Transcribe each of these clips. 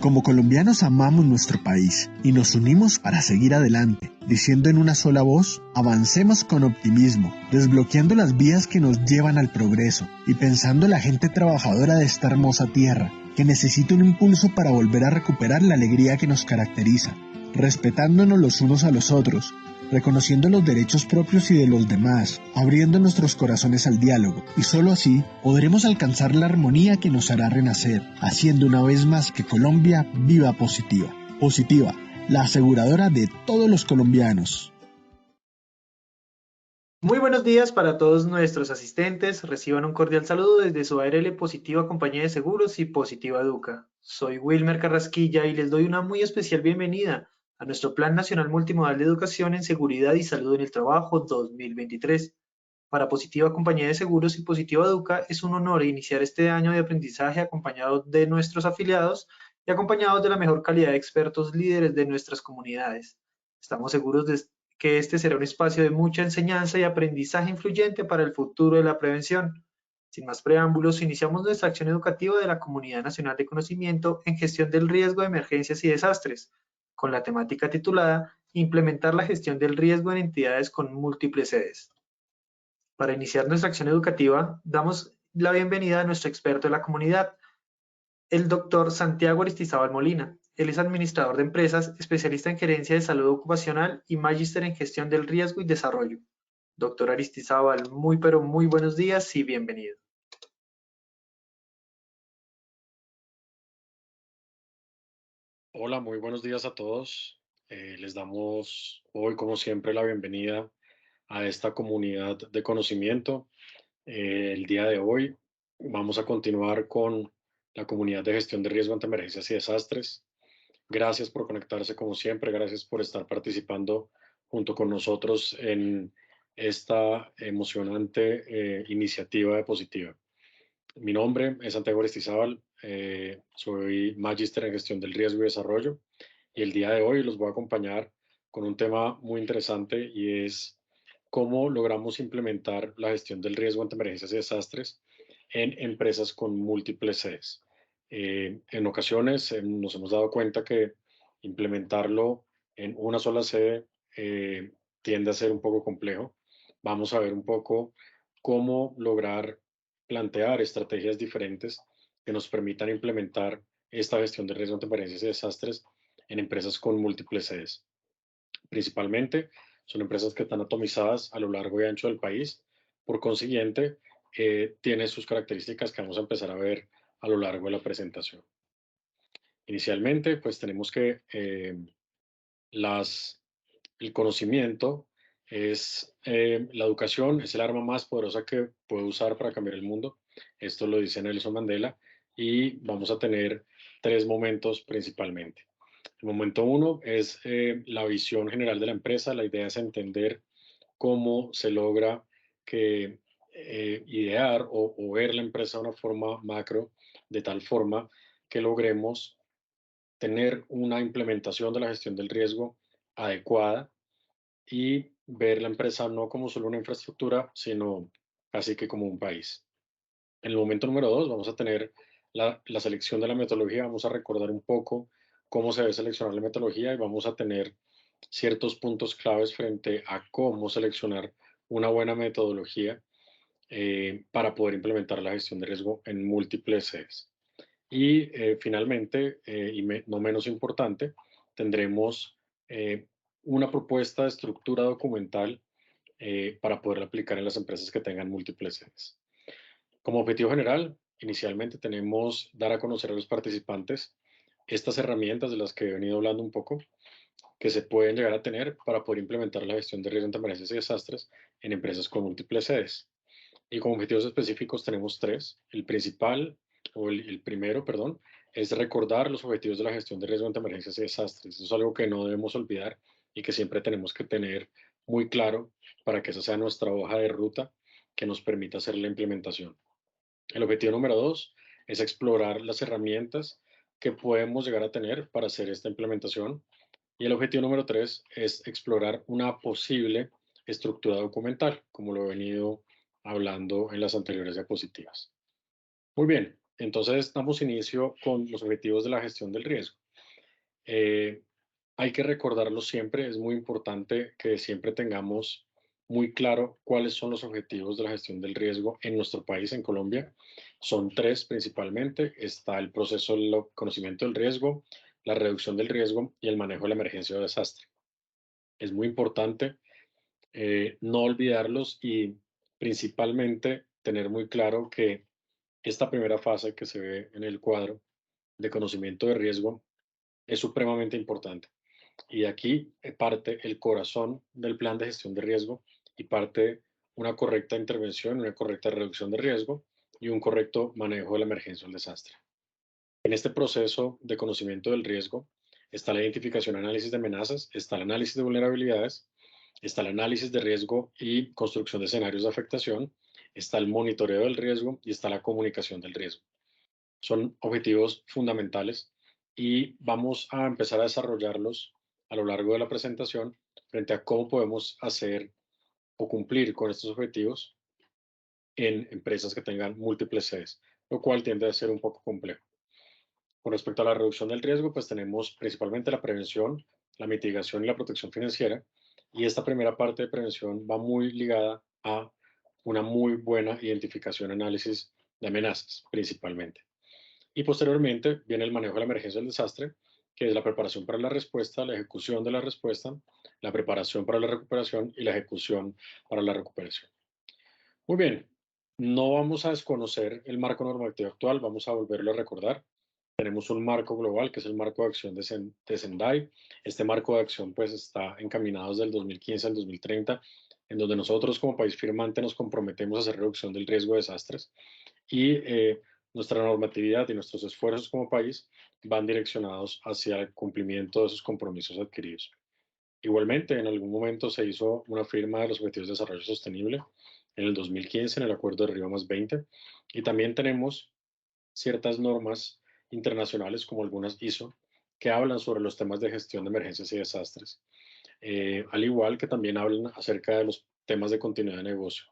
Como colombianos amamos nuestro país y nos unimos para seguir adelante, diciendo en una sola voz, avancemos con optimismo, desbloqueando las vías que nos llevan al progreso y pensando en la gente trabajadora de esta hermosa tierra, que necesita un impulso para volver a recuperar la alegría que nos caracteriza, respetándonos los unos a los otros, reconociendo los derechos propios y de los demás, abriendo nuestros corazones al diálogo, y solo así podremos alcanzar la armonía que nos hará renacer, haciendo una vez más que Colombia viva positiva. Positiva, la aseguradora de todos los colombianos. Muy buenos días para todos nuestros asistentes. Reciban un cordial saludo desde su ARL Positiva Compañía de Seguros y Positiva Educa. Soy Wilmer Carrasquilla y les doy una muy especial bienvenida a nuestro Plan Nacional Multimodal de Educación en Seguridad y Salud en el Trabajo 2023. Para Positiva Compañía de Seguros y Positiva Educa es un honor iniciar este año de aprendizaje acompañado de nuestros afiliados y acompañados de la mejor calidad de expertos líderes de nuestras comunidades. Estamos seguros de que este será un espacio de mucha enseñanza y aprendizaje influyente para el futuro de la prevención. Sin más preámbulos, iniciamos nuestra acción educativa de la Comunidad Nacional de Conocimiento en Gestión del Riesgo de Emergencias y Desastres, con la temática titulada Implementar la gestión del riesgo en entidades con múltiples sedes. Para iniciar nuestra acción educativa, damos la bienvenida a nuestro experto de la comunidad, el doctor Santiago Aristizábal Molina. Él es administrador de empresas, especialista en gerencia de salud ocupacional y magíster en gestión del riesgo y desarrollo. Doctor Aristizábal, muy pero muy buenos días y bienvenido. Hola, muy buenos días a todos. Les damos hoy, como siempre, la bienvenida a esta comunidad de conocimiento. El día de hoy vamos a continuar con la comunidad de gestión de riesgo ante emergencias y desastres. Gracias por conectarse como siempre, gracias por estar participando junto con nosotros en esta emocionante iniciativa de Positiva. Mi nombre es Santiago Aristizábal, soy magíster en gestión del riesgo y desarrollo y el día de hoy los voy a acompañar con un tema muy interesante y es cómo logramos implementar la gestión del riesgo ante emergencias y desastres en empresas con múltiples sedes. En ocasiones nos hemos dado cuenta que implementarlo en una sola sede tiende a ser un poco complejo. Vamos a ver un poco cómo lograr plantear estrategias diferentes que nos permitan implementar esta gestión de riesgo ante emergencias y desastres en empresas con múltiples sedes. Principalmente son empresas que están atomizadas a lo largo y ancho del país. Por consiguiente, tiene sus características que vamos a empezar a ver a lo largo de la presentación. Inicialmente, pues tenemos que el conocimiento es la educación, es el arma más poderosa que puede usar para cambiar el mundo. Esto lo dice Nelson Mandela y vamos a tener tres momentos principalmente. El momento uno es la visión general de la empresa. La idea es entender cómo se logra que idear o ver la empresa de una forma macro, de tal forma que logremos tener una implementación de la gestión del riesgo adecuada y ver la empresa no como solo una infraestructura, sino casi que como un país. En el momento número dos vamos a tener la selección de la metodología, vamos a recordar un poco cómo se debe seleccionar la metodología y vamos a tener ciertos puntos claves frente a cómo seleccionar una buena metodología para poder implementar la gestión de riesgo en múltiples sedes. Y finalmente, no menos importante, tendremos una propuesta de estructura documental para poder aplicar en las empresas que tengan múltiples sedes. Como objetivo general, inicialmente tenemos dar a conocer a los participantes estas herramientas de las que he venido hablando un poco, que se pueden llegar a tener para poder implementar la gestión de riesgo ante emergencias y desastres en empresas con múltiples sedes. Y como objetivos específicos tenemos tres. El principal, el primero, perdón, es recordar los objetivos de la gestión de riesgo ante emergencias y desastres. Eso es algo que no debemos olvidar y que siempre tenemos que tener muy claro para que esa sea nuestra hoja de ruta que nos permita hacer la implementación. El objetivo número dos es explorar las herramientas que podemos llegar a tener para hacer esta implementación. Y el objetivo número tres es explorar una posible estructura documental, como lo he venido hablando en las anteriores diapositivas. Muy bien, entonces damos inicio con los objetivos de la gestión del riesgo. Eh, Hay que recordarlo siempre, es muy importante que siempre tengamos muy claro cuáles son los objetivos de la gestión del riesgo en nuestro país, en Colombia. Son tres principalmente. Está el proceso del conocimiento del riesgo, la reducción del riesgo y el manejo de la emergencia o desastre. Es muy importante no olvidarlos y principalmente tener muy claro que esta primera fase que se ve en el cuadro de conocimiento de riesgo es supremamente importante. Y de aquí parte el corazón del plan de gestión de riesgo y parte una correcta intervención, una correcta reducción de riesgo y un correcto manejo de la emergencia o el desastre. En este proceso de conocimiento del riesgo está la identificación y análisis de amenazas, está el análisis de vulnerabilidades, está el análisis de riesgo y construcción de escenarios de afectación, está el monitoreo del riesgo y está la comunicación del riesgo. Son objetivos fundamentales y vamos a empezar a desarrollarlos a lo largo de la presentación frente a cómo podemos hacer o cumplir con estos objetivos en empresas que tengan múltiples sedes, lo cual tiende a ser un poco complejo. Con respecto a la reducción del riesgo, pues tenemos principalmente la prevención, la mitigación y la protección financiera. Y esta primera parte de prevención va muy ligada a una muy buena identificación y análisis de amenazas, principalmente. Y posteriormente viene el manejo de la emergencia del desastre, que es la preparación para la respuesta, la ejecución de la respuesta, la preparación para la recuperación y la ejecución para la recuperación. Muy bien, no vamos a desconocer el marco normativo actual, vamos a volverlo a recordar. Tenemos un marco global que es el marco de acción de Sendai. Este marco de acción pues está encaminado desde el 2015 al 2030, en donde nosotros como país firmante nos comprometemos a hacer reducción del riesgo de desastres y nuestra normatividad y nuestros esfuerzos como país van direccionados hacia el cumplimiento de esos compromisos adquiridos. Igualmente, en algún momento se hizo una firma de los Objetivos de Desarrollo Sostenible en el 2015 en el Acuerdo de Río +20 y también tenemos ciertas normas internacionales como algunas ISO que hablan sobre los temas de gestión de emergencias y desastres, al igual que también hablan acerca de los temas de continuidad de negocio,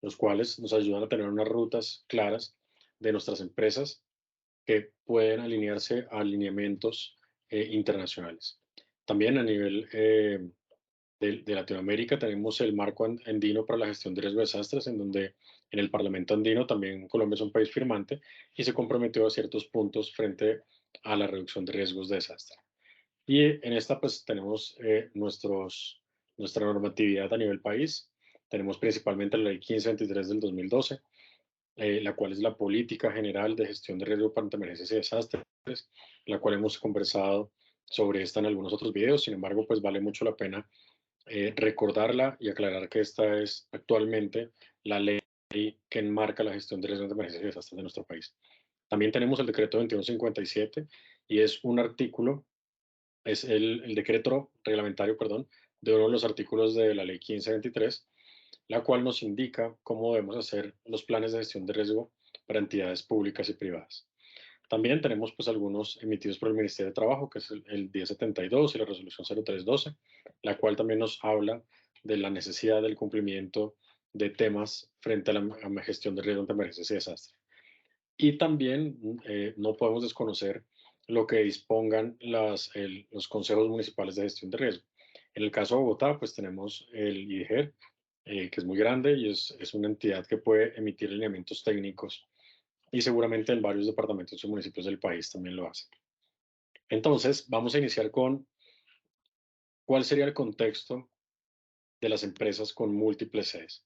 los cuales nos ayudan a tener unas rutas claras de nuestras empresas que pueden alinearse a alineamientos internacionales. También a nivel de Latinoamérica tenemos el marco andino para la gestión de riesgo de desastres, en donde en el Parlamento andino también Colombia es un país firmante y se comprometió a ciertos puntos frente a la reducción de riesgos de desastre. Y en esta pues tenemos nuestra normatividad a nivel país. Tenemos principalmente la Ley 1523 del 2012, la cual es la Política General de Gestión de Riesgo para Emergencias y Desastres, la cual hemos conversado sobre esta en algunos otros videos. Sin embargo, pues vale mucho la pena recordarla y aclarar que esta es actualmente la ley que enmarca la gestión de riesgos de emergencias y desastres de nuestro país. También tenemos el decreto 2157 y es un artículo, es el decreto reglamentario, perdón, de uno de los artículos de la ley 1523, la cual nos indica cómo debemos hacer los planes de gestión de riesgo para entidades públicas y privadas. También tenemos pues algunos emitidos por el Ministerio de Trabajo, que es el 1072 y la resolución 0312, la cual también nos habla de la necesidad del cumplimiento de temas frente a la gestión de riesgo ante emergencias y desastres. Y también no podemos desconocer lo que dispongan los consejos municipales de gestión de riesgo. En el caso de Bogotá, pues tenemos el IDGER, que es muy grande y es una entidad que puede emitir lineamientos técnicos y seguramente en varios departamentos y municipios del país también lo hacen. Entonces, vamos a iniciar con cuál sería el contexto de las empresas con múltiples sedes.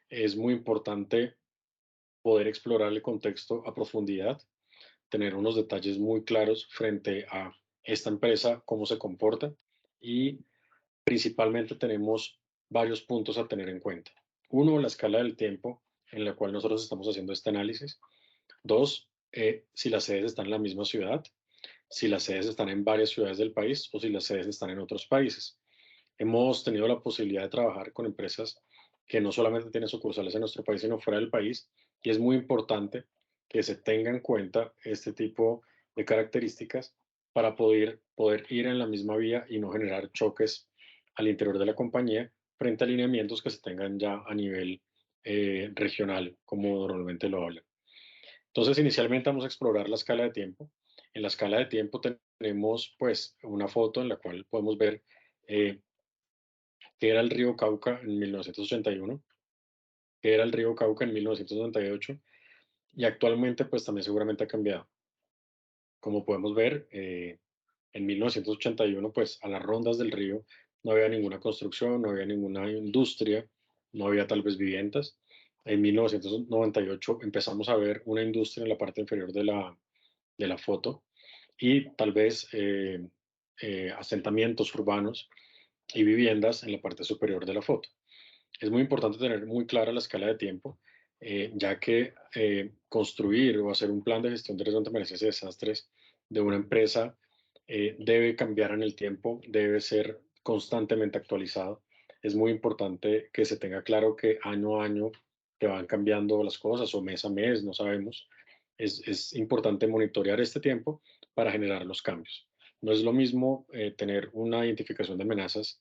Es muy importante poder explorar el contexto a profundidad, tener unos detalles muy claros frente a esta empresa, cómo se comporta y principalmente tenemos varios puntos a tener en cuenta. Uno, la escala del tiempo en la cual nosotros estamos haciendo este análisis. Dos, si las sedes están en la misma ciudad, si las sedes están en varias ciudades del país o si las sedes están en otros países. Hemos tenido la posibilidad de trabajar con empresas que no solamente tienen sucursales en nuestro país, sino fuera del país, y es muy importante que se tenga en cuenta este tipo de características para poder ir en la misma vía y no generar choques al interior de la compañía frente a alineamientos que se tengan ya a nivel regional, como normalmente lo hablan. Entonces, inicialmente vamos a explorar la escala de tiempo. En la escala de tiempo tenemos pues una foto en la cual podemos ver eh, qué era el río Cauca en 1981, qué era el río Cauca en 1998 y actualmente pues también seguramente ha cambiado. Como podemos ver, en 1981 pues a las rondas del río no había ninguna construcción, no había ninguna industria, no había tal vez viviendas. En 1998 empezamos a ver una industria en la parte inferior de la foto y tal vez asentamientos urbanos y viviendas en la parte superior de la foto. Es muy importante tener muy clara la escala de tiempo, ya que construir o hacer un plan de gestión de riesgos de emergencias y desastres de una empresa debe cambiar en el tiempo, debe ser constantemente actualizado. Es muy importante que se tenga claro que año a año te van cambiando las cosas o mes a mes, no sabemos. Es importante monitorear este tiempo para generar los cambios. No es lo mismo tener una identificación de amenazas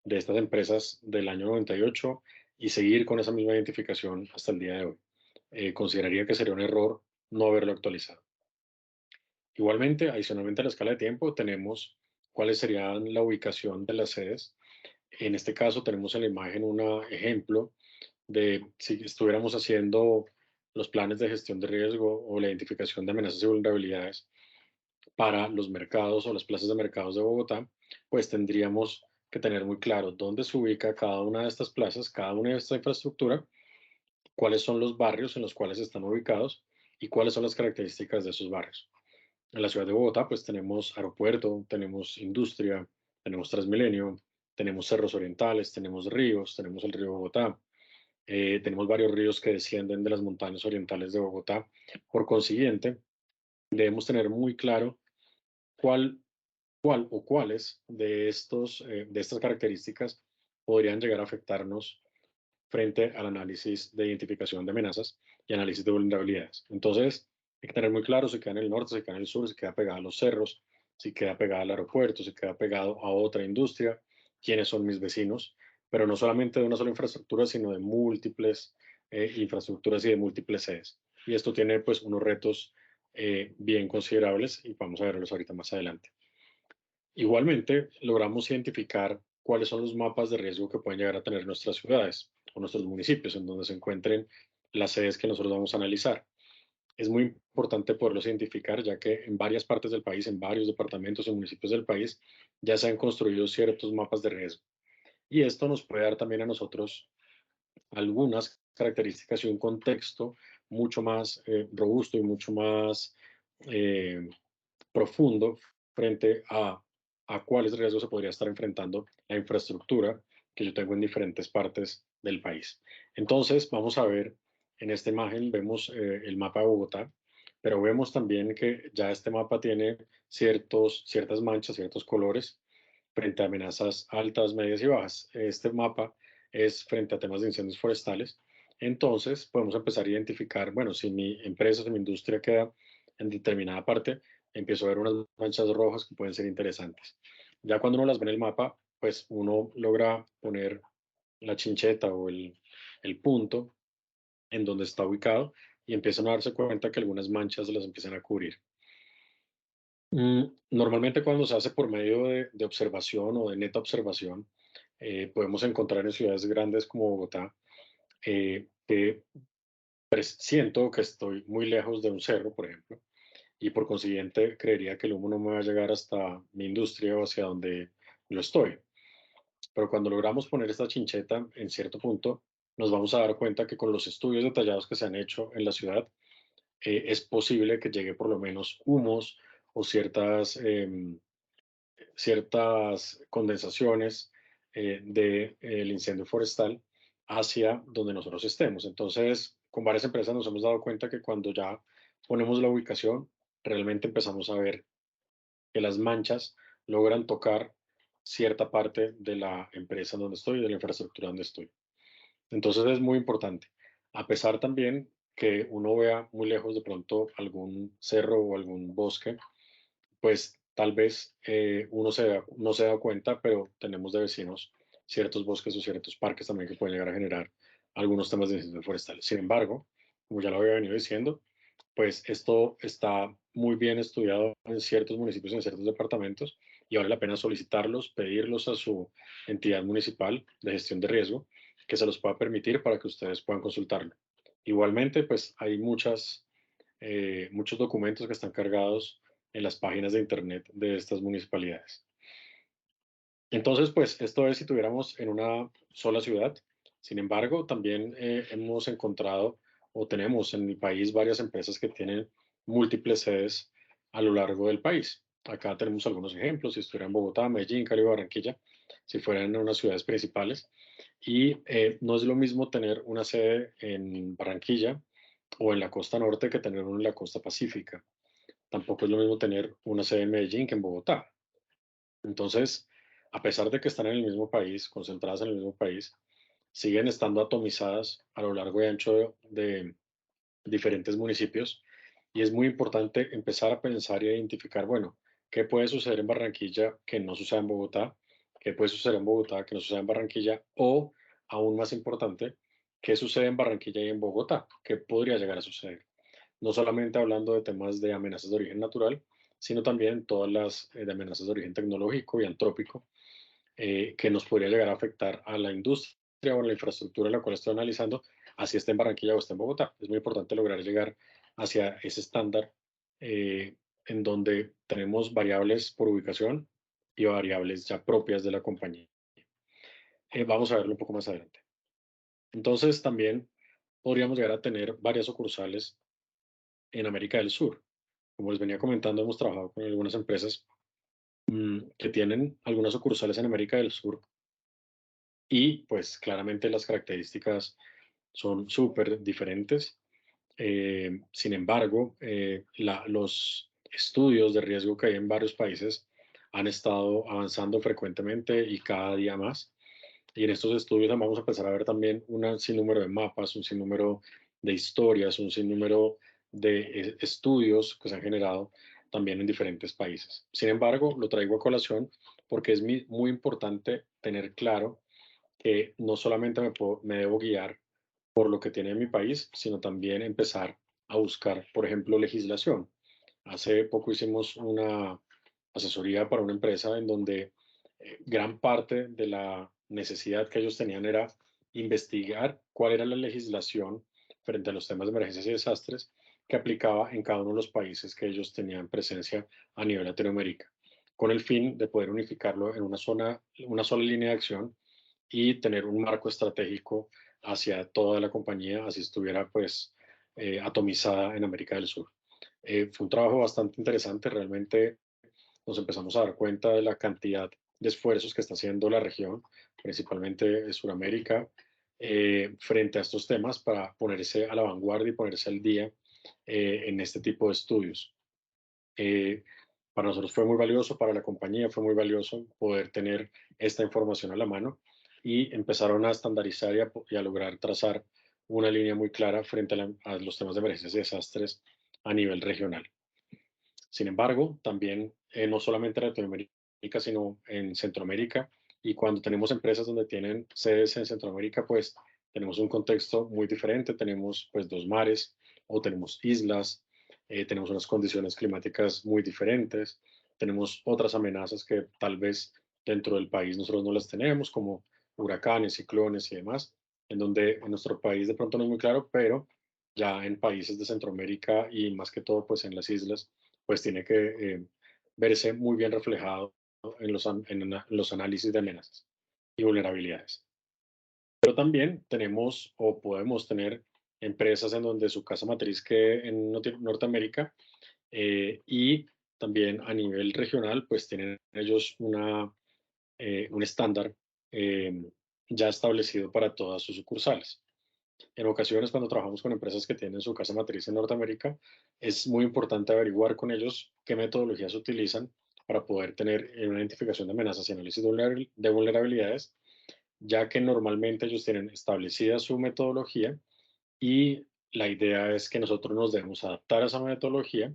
de estas empresas del año 98 y seguir con esa misma identificación hasta el día de hoy. Consideraría que sería un error no haberlo actualizado. Igualmente, adicionalmente a la escala de tiempo, tenemos cuáles serían la ubicación de las sedes. En este caso, tenemos en la imagen un ejemplo de si estuviéramos haciendo los planes de gestión de riesgo o la identificación de amenazas y vulnerabilidades para los mercados o las plazas de mercados de Bogotá, pues tendríamos que tener muy claro dónde se ubica cada una de estas plazas, cada una de esta infraestructura, cuáles son los barrios en los cuales están ubicados y cuáles son las características de esos barrios. En la ciudad de Bogotá, pues tenemos aeropuerto, tenemos industria, tenemos Transmilenio, tenemos cerros orientales, tenemos ríos, tenemos el río Bogotá, tenemos varios ríos que descienden de las montañas orientales de Bogotá. Por consiguiente, debemos tener muy claro cuál, cuál o cuáles de estas características podrían llegar a afectarnos frente al análisis de identificación de amenazas y análisis de vulnerabilidades. Entonces, hay que tener muy claro si queda en el norte, si queda en el sur, si queda pegado a los cerros, si queda pegado al aeropuerto, si queda pegado a otra industria, quiénes son mis vecinos, pero no solamente de una sola infraestructura, sino de múltiples infraestructuras y de múltiples sedes. Y esto tiene pues unos retos bien considerables y vamos a verlos ahorita más adelante. Igualmente, logramos identificar cuáles son los mapas de riesgo que pueden llegar a tener nuestras ciudades o nuestros municipios en donde se encuentren las sedes que nosotros vamos a analizar. Es muy importante poderlos identificar, ya que en varias partes del país, en varios departamentos y municipios del país, ya se han construido ciertos mapas de riesgo. Y esto nos puede dar también a nosotros algunas características y un contexto mucho más robusto y mucho más eh, profundo frente a cuáles riesgos se podría estar enfrentando la infraestructura que yo tengo en diferentes partes del país. Entonces, vamos a ver, en esta imagen vemos el mapa de Bogotá, pero vemos también que ya este mapa tiene ciertas manchas, ciertos colores frente a amenazas altas, medias y bajas. Este mapa es frente a temas de incendios forestales. Entonces, podemos empezar a identificar, bueno, si mi empresa, si mi industria queda en determinada parte, empiezo a ver unas manchas rojas que pueden ser interesantes. Ya cuando uno las ve en el mapa, pues uno logra poner la chincheta o el punto en donde está ubicado y empiezan a darse cuenta que algunas manchas las empiezan a cubrir. Normalmente cuando se hace por medio de observación o de neta observación, podemos encontrar en ciudades grandes como Bogotá que siento que estoy muy lejos de un cerro, por ejemplo, y por consiguiente creería que el humo no me va a llegar hasta mi industria o hacia donde yo estoy. Pero cuando logramos poner esta chincheta en cierto punto, nos vamos a dar cuenta que con los estudios detallados que se han hecho en la ciudad, es posible que llegue por lo menos humos o ciertas condensaciones del incendio forestal hacia donde nosotros estemos. Entonces, con varias empresas nos hemos dado cuenta que cuando ya ponemos la ubicación, realmente empezamos a ver que las manchas logran tocar cierta parte de la empresa donde estoy, de la infraestructura donde estoy. Entonces es muy importante, a pesar también que uno vea muy lejos de pronto algún cerro o algún bosque, pues tal vez no se da cuenta, pero tenemos de vecinos ciertos bosques o ciertos parques también que pueden llegar a generar algunos temas de incendios forestales. Sin embargo, como ya lo había venido diciendo, pues esto está muy bien estudiado en ciertos municipios, en ciertos departamentos, y vale la pena solicitarlos, pedirlos a su entidad municipal de gestión de riesgo, que se los pueda permitir para que ustedes puedan consultarlo. Igualmente, pues hay muchos documentos que están cargados en las páginas de internet de estas municipalidades. Entonces, pues esto es si tuviéramos en una sola ciudad. Sin embargo, también hemos encontrado o tenemos en el país varias empresas que tienen múltiples sedes a lo largo del país. Acá tenemos algunos ejemplos, si estuviera en Bogotá, Medellín, Cali, Barranquilla, si fueran en unas ciudades principales. Y no es lo mismo tener una sede en Barranquilla o en la costa norte que tener una en la costa pacífica. Tampoco es lo mismo tener una sede en Medellín que en Bogotá. Entonces, a pesar de que están en el mismo país, concentradas en el mismo país, siguen estando atomizadas a lo largo y ancho de diferentes municipios y es muy importante empezar a pensar y a identificar, bueno, qué puede suceder en Barranquilla que no suceda en Bogotá, qué puede suceder en Bogotá que no suceda en Barranquilla o, aún más importante, qué sucede en Barranquilla y en Bogotá, qué podría llegar a suceder. No solamente hablando de temas de amenazas de origen natural, sino también todas las de amenazas de origen tecnológico y antrópico que nos podría llegar a afectar a la industria o a la infraestructura en la cual estoy analizando, así esté en Barranquilla o esté en Bogotá. Es muy importante lograr llegar hacia ese estándar en donde tenemos variables por ubicación y variables ya propias de la compañía. Vamos a verlo un poco más adelante. Entonces, también podríamos llegar a tener varias sucursales en América del Sur. Como les venía comentando, hemos trabajado con algunas empresas que tienen algunas sucursales en América del Sur y pues claramente las características son súper diferentes. Sin embargo, los estudios de riesgo que hay en varios países han estado avanzando frecuentemente y cada día más. Y en estos estudios vamos a empezar a ver también un sinnúmero de mapas, un sinnúmero de historias, un sinnúmero de estudios que se han generado también en diferentes países. Sin embargo, lo traigo a colación porque es muy importante tener claro que no solamente me debo guiar por lo que tiene mi país, sino también empezar a buscar, por ejemplo, legislación. Hace poco hicimos una asesoría para una empresa en donde gran parte de la necesidad que ellos tenían era investigar cuál era la legislación frente a los temas de emergencias y desastres que aplicaba en cada uno de los países que ellos tenían presencia a nivel Latinoamérica, con el fin de poder unificarlo en una sola línea de acción y tener un marco estratégico hacia toda la compañía, así estuviera pues atomizada en América del Sur. Fue un trabajo bastante interesante, realmente nos empezamos a dar cuenta de la cantidad de esfuerzos que está haciendo la región, principalmente de Sudamérica, frente a estos temas para ponerse a la vanguardia y ponerse al día en este tipo de estudios. Eh, para nosotros fue muy valioso, para la compañía fue muy valioso poder tener esta información a la mano y empezaron a estandarizar y a lograr trazar una línea muy clara frente a los temas de emergencias y desastres a nivel regional. Sin embargo, también no solamente en Latinoamérica, sino en Centroamérica, y cuando tenemos empresas donde tienen sedes en Centroamérica, pues tenemos un contexto muy diferente, tenemos pues dos mares o tenemos islas, tenemos unas condiciones climáticas muy diferentes, tenemos otras amenazas que tal vez dentro del país nosotros no las tenemos, como huracanes, ciclones y demás, en donde en nuestro país de pronto no es muy claro, pero ya en países de Centroamérica y más que todo pues en las islas, pues tiene que verse muy bien reflejado en los análisis de amenazas y vulnerabilidades. Pero también tenemos o podemos tener empresas en donde su casa matriz quede en Norteamérica y también a nivel regional, pues tienen ellos un estándar eh, ya establecido para todas sus sucursales. En ocasiones, cuando trabajamos con empresas que tienen su casa matriz en Norteamérica, es muy importante averiguar con ellos qué metodologías utilizan para poder tener una identificación de amenazas y análisis de vulnerabilidades, ya que normalmente ellos tienen establecida su metodología y la idea es que nosotros nos debemos adaptar a esa metodología,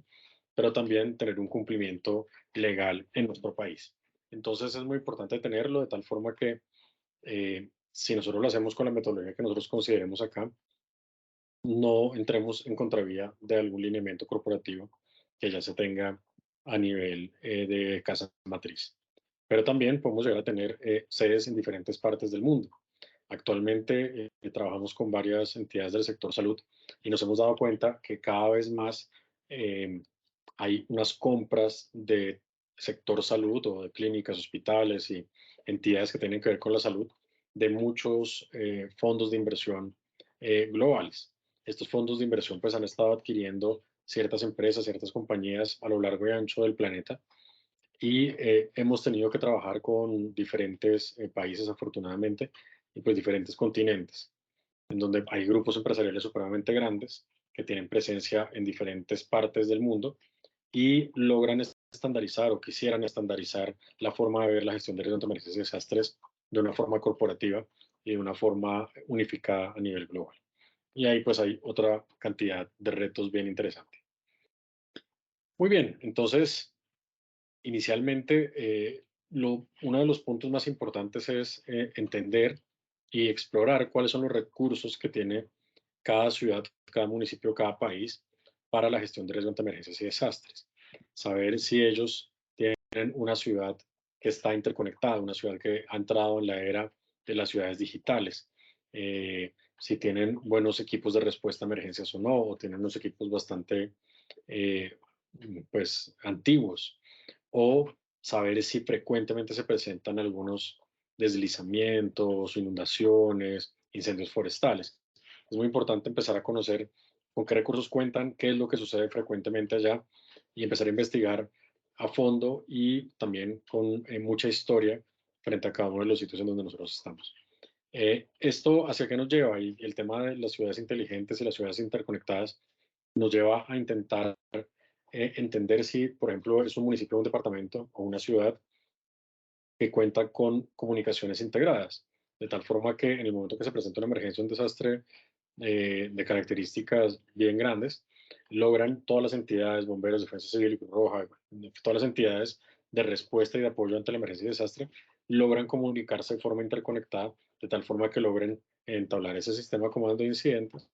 pero también tener un cumplimiento legal en nuestro país. Entonces es muy importante tenerlo de tal forma que si nosotros lo hacemos con la metodología que nosotros consideremos acá, no entremos en contravía de algún lineamiento corporativo que ya se tenga a nivel de casa matriz. Pero también podemos llegar a tener sedes en diferentes partes del mundo. Actualmente trabajamos con varias entidades del sector salud y nos hemos dado cuenta que cada vez más eh, hay unas compras de sector salud o de clínicas, hospitales y entidades que tienen que ver con la salud de muchos fondos de inversión globales. Estos fondos de inversión pues han estado adquiriendo ciertas empresas, ciertas compañías a lo largo y ancho del planeta y hemos tenido que trabajar con diferentes países afortunadamente y pues diferentes continentes, en donde hay grupos empresariales supremamente grandes que tienen presencia en diferentes partes del mundo y logran estandarizar o quisieran estandarizar la forma de ver la gestión de riesgos de emergencias y desastres de una forma corporativa y de una forma unificada a nivel global. Y ahí pues hay otra cantidad de retos bien interesantes. Muy bien, entonces inicialmente uno de los puntos más importantes es entender y explorar cuáles son los recursos que tiene cada ciudad, cada municipio, cada país para la gestión de riesgos de emergencias y desastres. Saber si ellos tienen una ciudad que está interconectada, una ciudad que ha entrado en la era de las ciudades digitales, si tienen buenos equipos de respuesta a emergencias o no, o tienen unos equipos bastante eh, pues antiguos, o saber si frecuentemente se presentan algunos deslizamientos, inundaciones, incendios forestales. Es muy importante empezar a conocer con qué recursos cuentan, qué es lo que sucede frecuentemente allá y empezar a investigar a fondo y también con mucha historia frente a cada uno de los sitios en donde nosotros estamos. ¿Esto hacia qué nos lleva? Y el tema de las ciudades inteligentes y las ciudades interconectadas nos lleva a intentar entender si, por ejemplo, es un municipio, un departamento o una ciudad que cuenta con comunicaciones integradas, de tal forma que en el momento que se presenta una emergencia, un desastre de características bien grandes, logran todas las entidades, bomberos, defensa civil, Cruz Roja, todas las entidades de respuesta y de apoyo ante la emergencia y desastre, logran comunicarse de forma interconectada, de tal forma que logren entablar ese sistema de comando de incidentes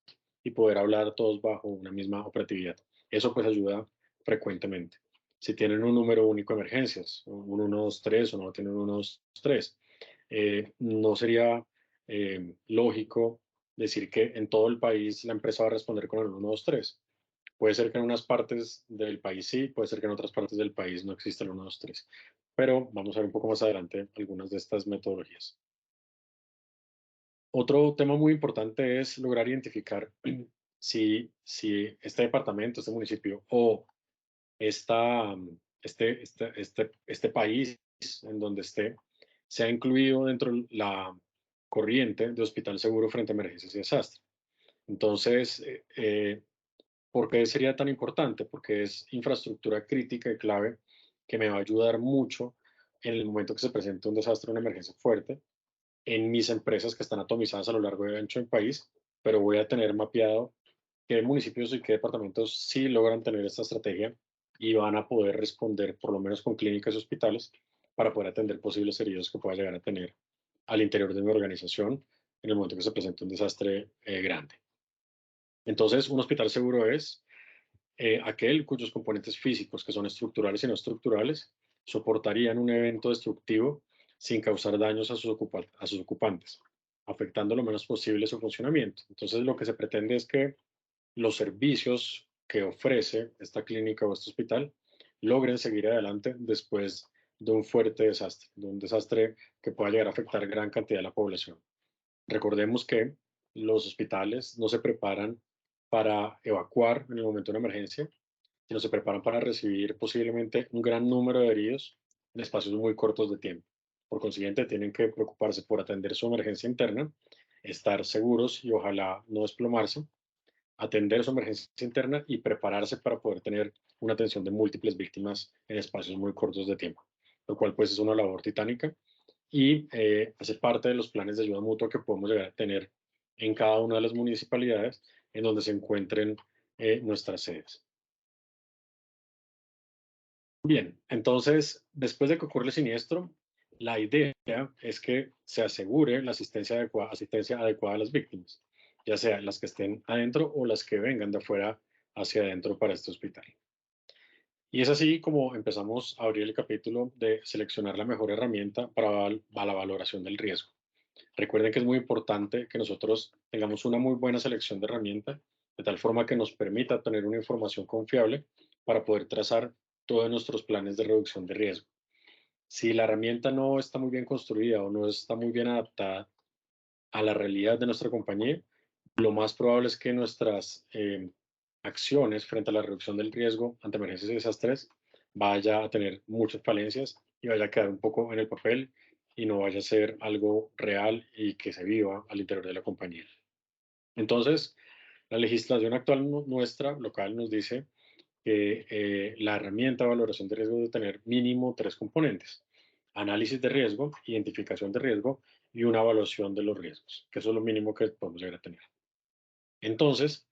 y poder hablar todos bajo una misma operatividad. Eso pues ayuda frecuentemente. Si tienen un número único de emergencias, un 123 o no tienen un 123, no sería lógico decir que en todo el país la empresa va a responder con el 123. Puede ser que en unas partes del país sí, puede ser que en otras partes del país no exista el 123. Pero vamos a ver un poco más adelante algunas de estas metodologías. Otro tema muy importante es lograr identificar si este departamento, este municipio o este país en donde esté se ha incluido dentro de la corriente de hospital seguro frente a emergencias y desastres. Entonces, ¿por qué sería tan importante? Porque es infraestructura crítica y clave que me va a ayudar mucho en el momento que se presente un desastre o una emergencia fuerte en mis empresas que están atomizadas a lo largo y ancho del país, pero voy a tener mapeado qué municipios y qué departamentos sí logran tener esta estrategia y van a poder responder, por lo menos con clínicas y hospitales, para poder atender posibles heridos que pueda llegar a tener al interior de mi organización en el momento que se presente un desastre grande. Entonces, un hospital seguro es aquel cuyos componentes físicos, que son estructurales y no estructurales, soportarían un evento destructivo sin causar daños a sus ocupantes, afectando lo menos posible su funcionamiento. Entonces, lo que se pretende es que los servicios que ofrece esta clínica o este hospital logren seguir adelante después de un fuerte desastre, de un desastre que pueda llegar a afectar gran cantidad de la población. Recordemos que los hospitales no se preparan para evacuar en el momento de una emergencia, sino se preparan para recibir posiblemente un gran número de heridos en espacios muy cortos de tiempo. Por consiguiente, tienen que preocuparse por atender su emergencia interna, estar seguros y ojalá no desplomarse, atender su emergencia interna y prepararse para poder tener una atención de múltiples víctimas en espacios muy cortos de tiempo, lo cual pues es una labor titánica y hace parte de los planes de ayuda mutua que podemos llegar a tener en cada una de las municipalidades en donde se encuentren nuestras sedes. Bien, entonces, después de que ocurre el siniestro, la idea es que se asegure la asistencia adecuada a las víctimas. ya sea las que estén adentro o las que vengan de afuera hacia adentro para este hospital. Y es así como empezamos a abrir el capítulo de seleccionar la mejor herramienta para la valoración del riesgo. Recuerden que es muy importante que nosotros tengamos una muy buena selección de herramientas, de tal forma que nos permita tener una información confiable para poder trazar todos nuestros planes de reducción de riesgo. Si la herramienta no está muy bien construida o no está muy bien adaptada a la realidad de nuestra compañía, lo más probable es que nuestras acciones frente a la reducción del riesgo ante emergencias y desastres vaya a tener muchas falencias y vaya a quedar un poco en el papel y no vaya a ser algo real y que se viva al interior de la compañía. Entonces, la legislación actual nuestra, local, nos dice que la herramienta de valoración de riesgo debe tener mínimo 3 componentes: análisis de riesgo, identificación de riesgo y una evaluación de los riesgos, que eso es lo mínimo que podemos llegar a tener. Entonces,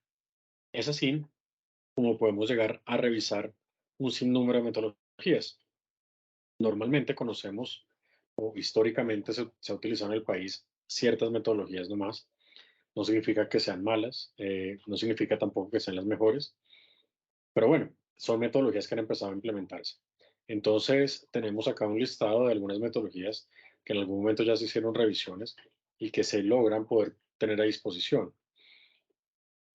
es así como podemos llegar a revisar un sinnúmero de metodologías. Normalmente conocemos o históricamente se ha utilizado en el país ciertas metodologías nomás. No significa que sean malas, no significa tampoco que sean las mejores, pero bueno, son metodologías que han empezado a implementarse. Entonces, tenemos acá un listado de algunas metodologías que en algún momento ya se hicieron revisiones y que se logran poder tener a disposición.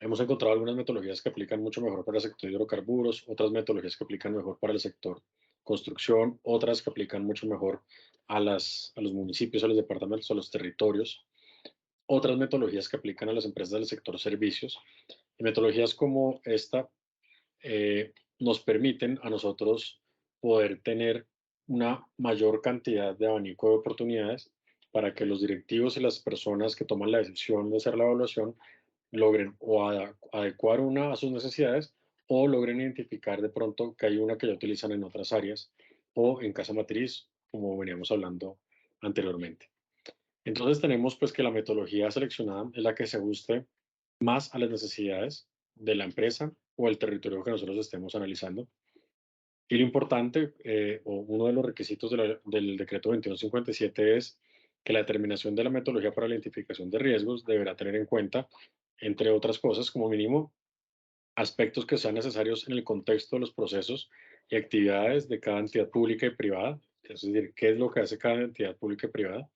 Hemos encontrado algunas metodologías que aplican mucho mejor para el sector de hidrocarburos, otras metodologías que aplican mejor para el sector construcción, otras que aplican mucho mejor a los municipios, a los departamentos, a los territorios, otras metodologías que aplican a las empresas del sector servicios. Y metodologías como esta nos permiten a nosotros poder tener una mayor cantidad de abanico de oportunidades para que los directivos y las personas que toman la decisión de hacer la evaluación logren o adecuar una a sus necesidades o logren identificar de pronto que hay una que ya utilizan en otras áreas o en casa matriz, como veníamos hablando anteriormente. Entonces tenemos pues que la metodología seleccionada es la que se ajuste más a las necesidades de la empresa o el territorio que nosotros estemos analizando. Y lo importante, o uno de los requisitos del decreto 2157 es que la determinación de la metodología para la identificación de riesgos deberá tener en cuenta, entre otras cosas, como mínimo, aspectos que sean necesarios en el contexto de los procesos y actividades de cada entidad pública y privada, es decir, qué es lo que hace cada entidad pública y privada,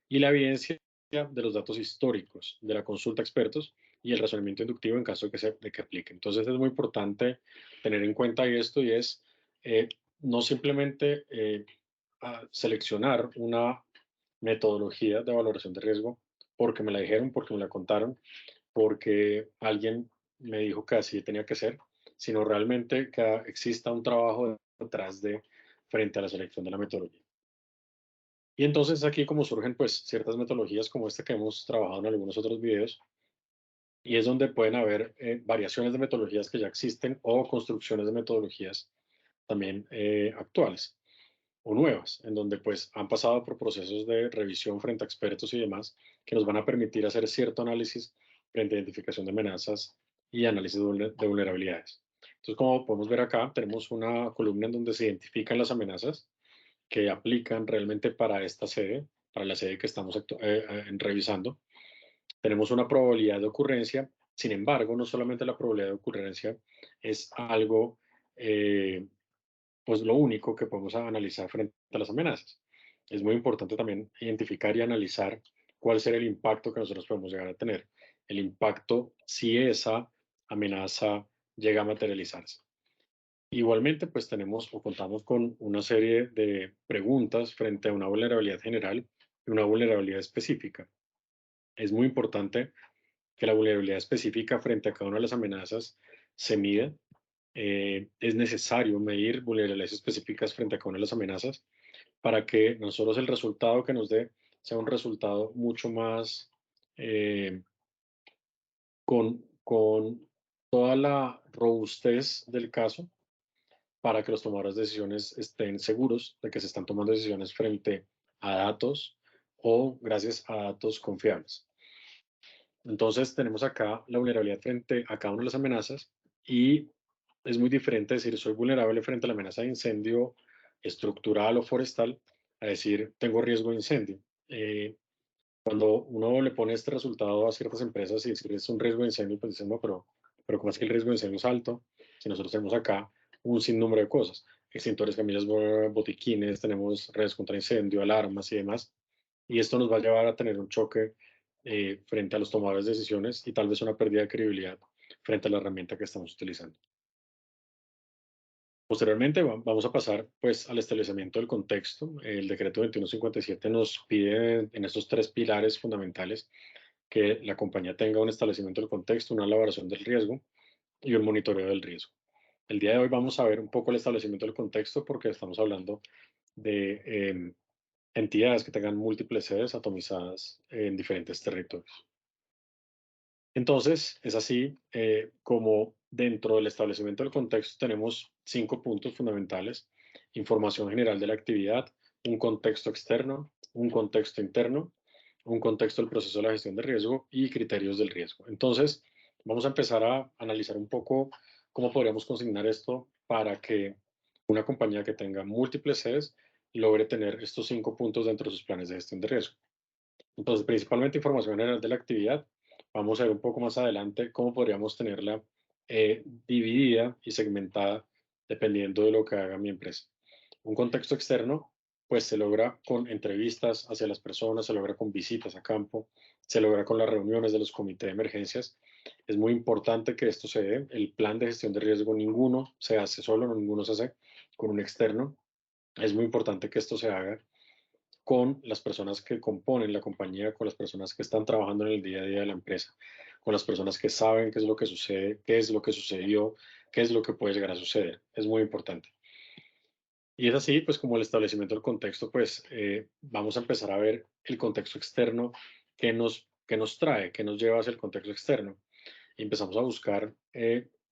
y la evidencia de los datos históricos, de la consulta a expertos y el razonamiento inductivo en caso de que aplique. Entonces es muy importante tener en cuenta esto y es eh, no simplemente seleccionar una metodología de valoración de riesgo porque me la dijeron, porque me la contaron, porque alguien me dijo que así tenía que ser, sino realmente que exista un trabajo detrás de frente a la selección de la metodología. Y entonces aquí como surgen pues ciertas metodologías como esta que hemos trabajado en algunos otros videos, y es donde pueden haber variaciones de metodologías que ya existen o construcciones de metodologías también actuales o nuevas, en donde pues han pasado por procesos de revisión frente a expertos y demás que nos van a permitir hacer cierto análisis frente a identificación de amenazas y análisis de vulnerabilidades. Entonces, como podemos ver acá, tenemos una columna en donde se identifican las amenazas que aplican realmente para esta sede, para la sede que estamos revisando. Tenemos una probabilidad de ocurrencia. Sin embargo, no solamente la probabilidad de ocurrencia es algo, pues lo único que podemos analizar frente a las amenazas. Es muy importante también identificar y analizar cuál será el impacto que nosotros podemos llegar a tener. El impacto si esa amenaza llega a materializarse. Igualmente, pues tenemos o contamos con una serie de preguntas frente a una vulnerabilidad general y una vulnerabilidad específica. Es muy importante que la vulnerabilidad específica frente a cada una de las amenazas se mida. Es necesario medir vulnerabilidades específicas frente a cada una de las amenazas para que nosotros el resultado que nos dé sea un resultado mucho más eh, con toda la robustez del caso para que los tomadores de decisiones estén seguros de que se están tomando decisiones frente a datos o gracias a datos confiables. Entonces tenemos acá la vulnerabilidad frente a cada una de las amenazas y es muy diferente decir soy vulnerable frente a la amenaza de incendio estructural o forestal a decir tengo riesgo de incendio. Cuando uno le pone este resultado a ciertas empresas y decir es un riesgo de incendio, pues dicen, no, pero ¿cómo es que el riesgo de incendio es alto? Si nosotros tenemos acá un sinnúmero de cosas, extintores, camillas, botiquines, tenemos redes contra incendio, alarmas y demás, y esto nos va a llevar a tener un choque frente a los tomadores de decisiones y tal vez una pérdida de credibilidad frente a la herramienta que estamos utilizando. Posteriormente vamos a pasar pues al establecimiento del contexto. El decreto 2157 nos pide en estos tres pilares fundamentales que la compañía tenga un establecimiento del contexto, una elaboración del riesgo y un monitoreo del riesgo. El día de hoy vamos a ver un poco el establecimiento del contexto porque estamos hablando de entidades que tengan múltiples sedes atomizadas en diferentes territorios. Entonces, es así como dentro del establecimiento del contexto tenemos 5 puntos fundamentales: información general de la actividad, un contexto externo, un contexto interno, un contexto del proceso de la gestión de riesgo y criterios del riesgo. Entonces, vamos a empezar a analizar un poco cómo podríamos consignar esto para que una compañía que tenga múltiples sedes logre tener estos 5 puntos dentro de sus planes de gestión de riesgo. Entonces, principalmente información general de la actividad. Vamos a ver un poco más adelante cómo podríamos tenerla dividida y segmentada dependiendo de lo que haga mi empresa. Un contexto externo, pues se logra con entrevistas hacia las personas, se logra con visitas a campo, se logra con las reuniones de los comités de emergencias. Es muy importante que esto se dé. El plan de gestión de riesgo, ninguno se hace solo, ninguno se hace con un externo. Es muy importante que esto se haga con las personas que componen la compañía, con las personas que están trabajando en el día a día de la empresa, con las personas que saben qué es lo que sucede, qué es lo que sucedió, qué es lo que puede llegar a suceder. Es muy importante. Y es así, pues como el establecimiento del contexto, pues vamos a empezar a ver el contexto externo que nos trae, que nos lleva hacia el contexto externo. Y empezamos a buscar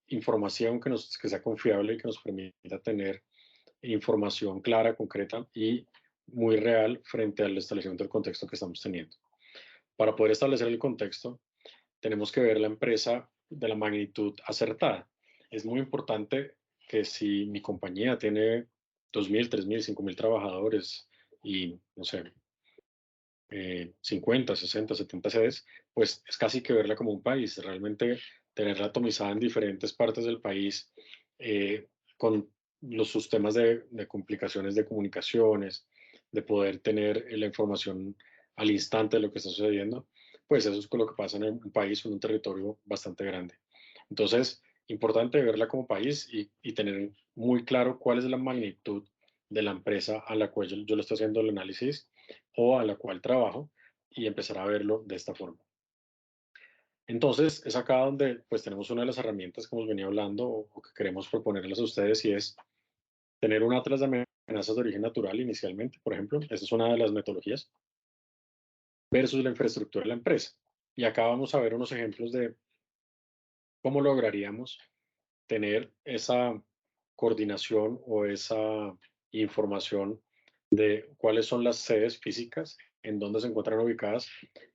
información que sea confiable y que nos permita tener información clara, concreta y muy real frente al establecimiento del contexto que estamos teniendo. Para poder establecer el contexto, tenemos que ver la empresa de la magnitud acertada. Es muy importante que si mi compañía tiene 2.000, 3.000, 5.000 trabajadores y, no sé, 50, 60, 70 sedes, pues es casi que verla como un país, realmente tenerla atomizada en diferentes partes del país, con sus temas de complicaciones de comunicaciones, de poder tener la información al instante de lo que está sucediendo, pues eso es lo que pasa en un país o en un territorio bastante grande. Entonces, importante verla como país y tener muy claro cuál es la magnitud de la empresa a la cual yo le estoy haciendo el análisis o a la cual trabajo y empezar a verlo de esta forma. Entonces, es acá donde pues tenemos una de las herramientas que hemos venido hablando o que queremos proponerles a ustedes y es tener un atlas de amenazas de origen natural inicialmente, por ejemplo. Esa es una de las metodologías versus la infraestructura de la empresa. Y acá vamos a ver unos ejemplos de cómo lograríamos tener esa coordinación o esa información de cuáles son las sedes físicas, en dónde se encuentran ubicadas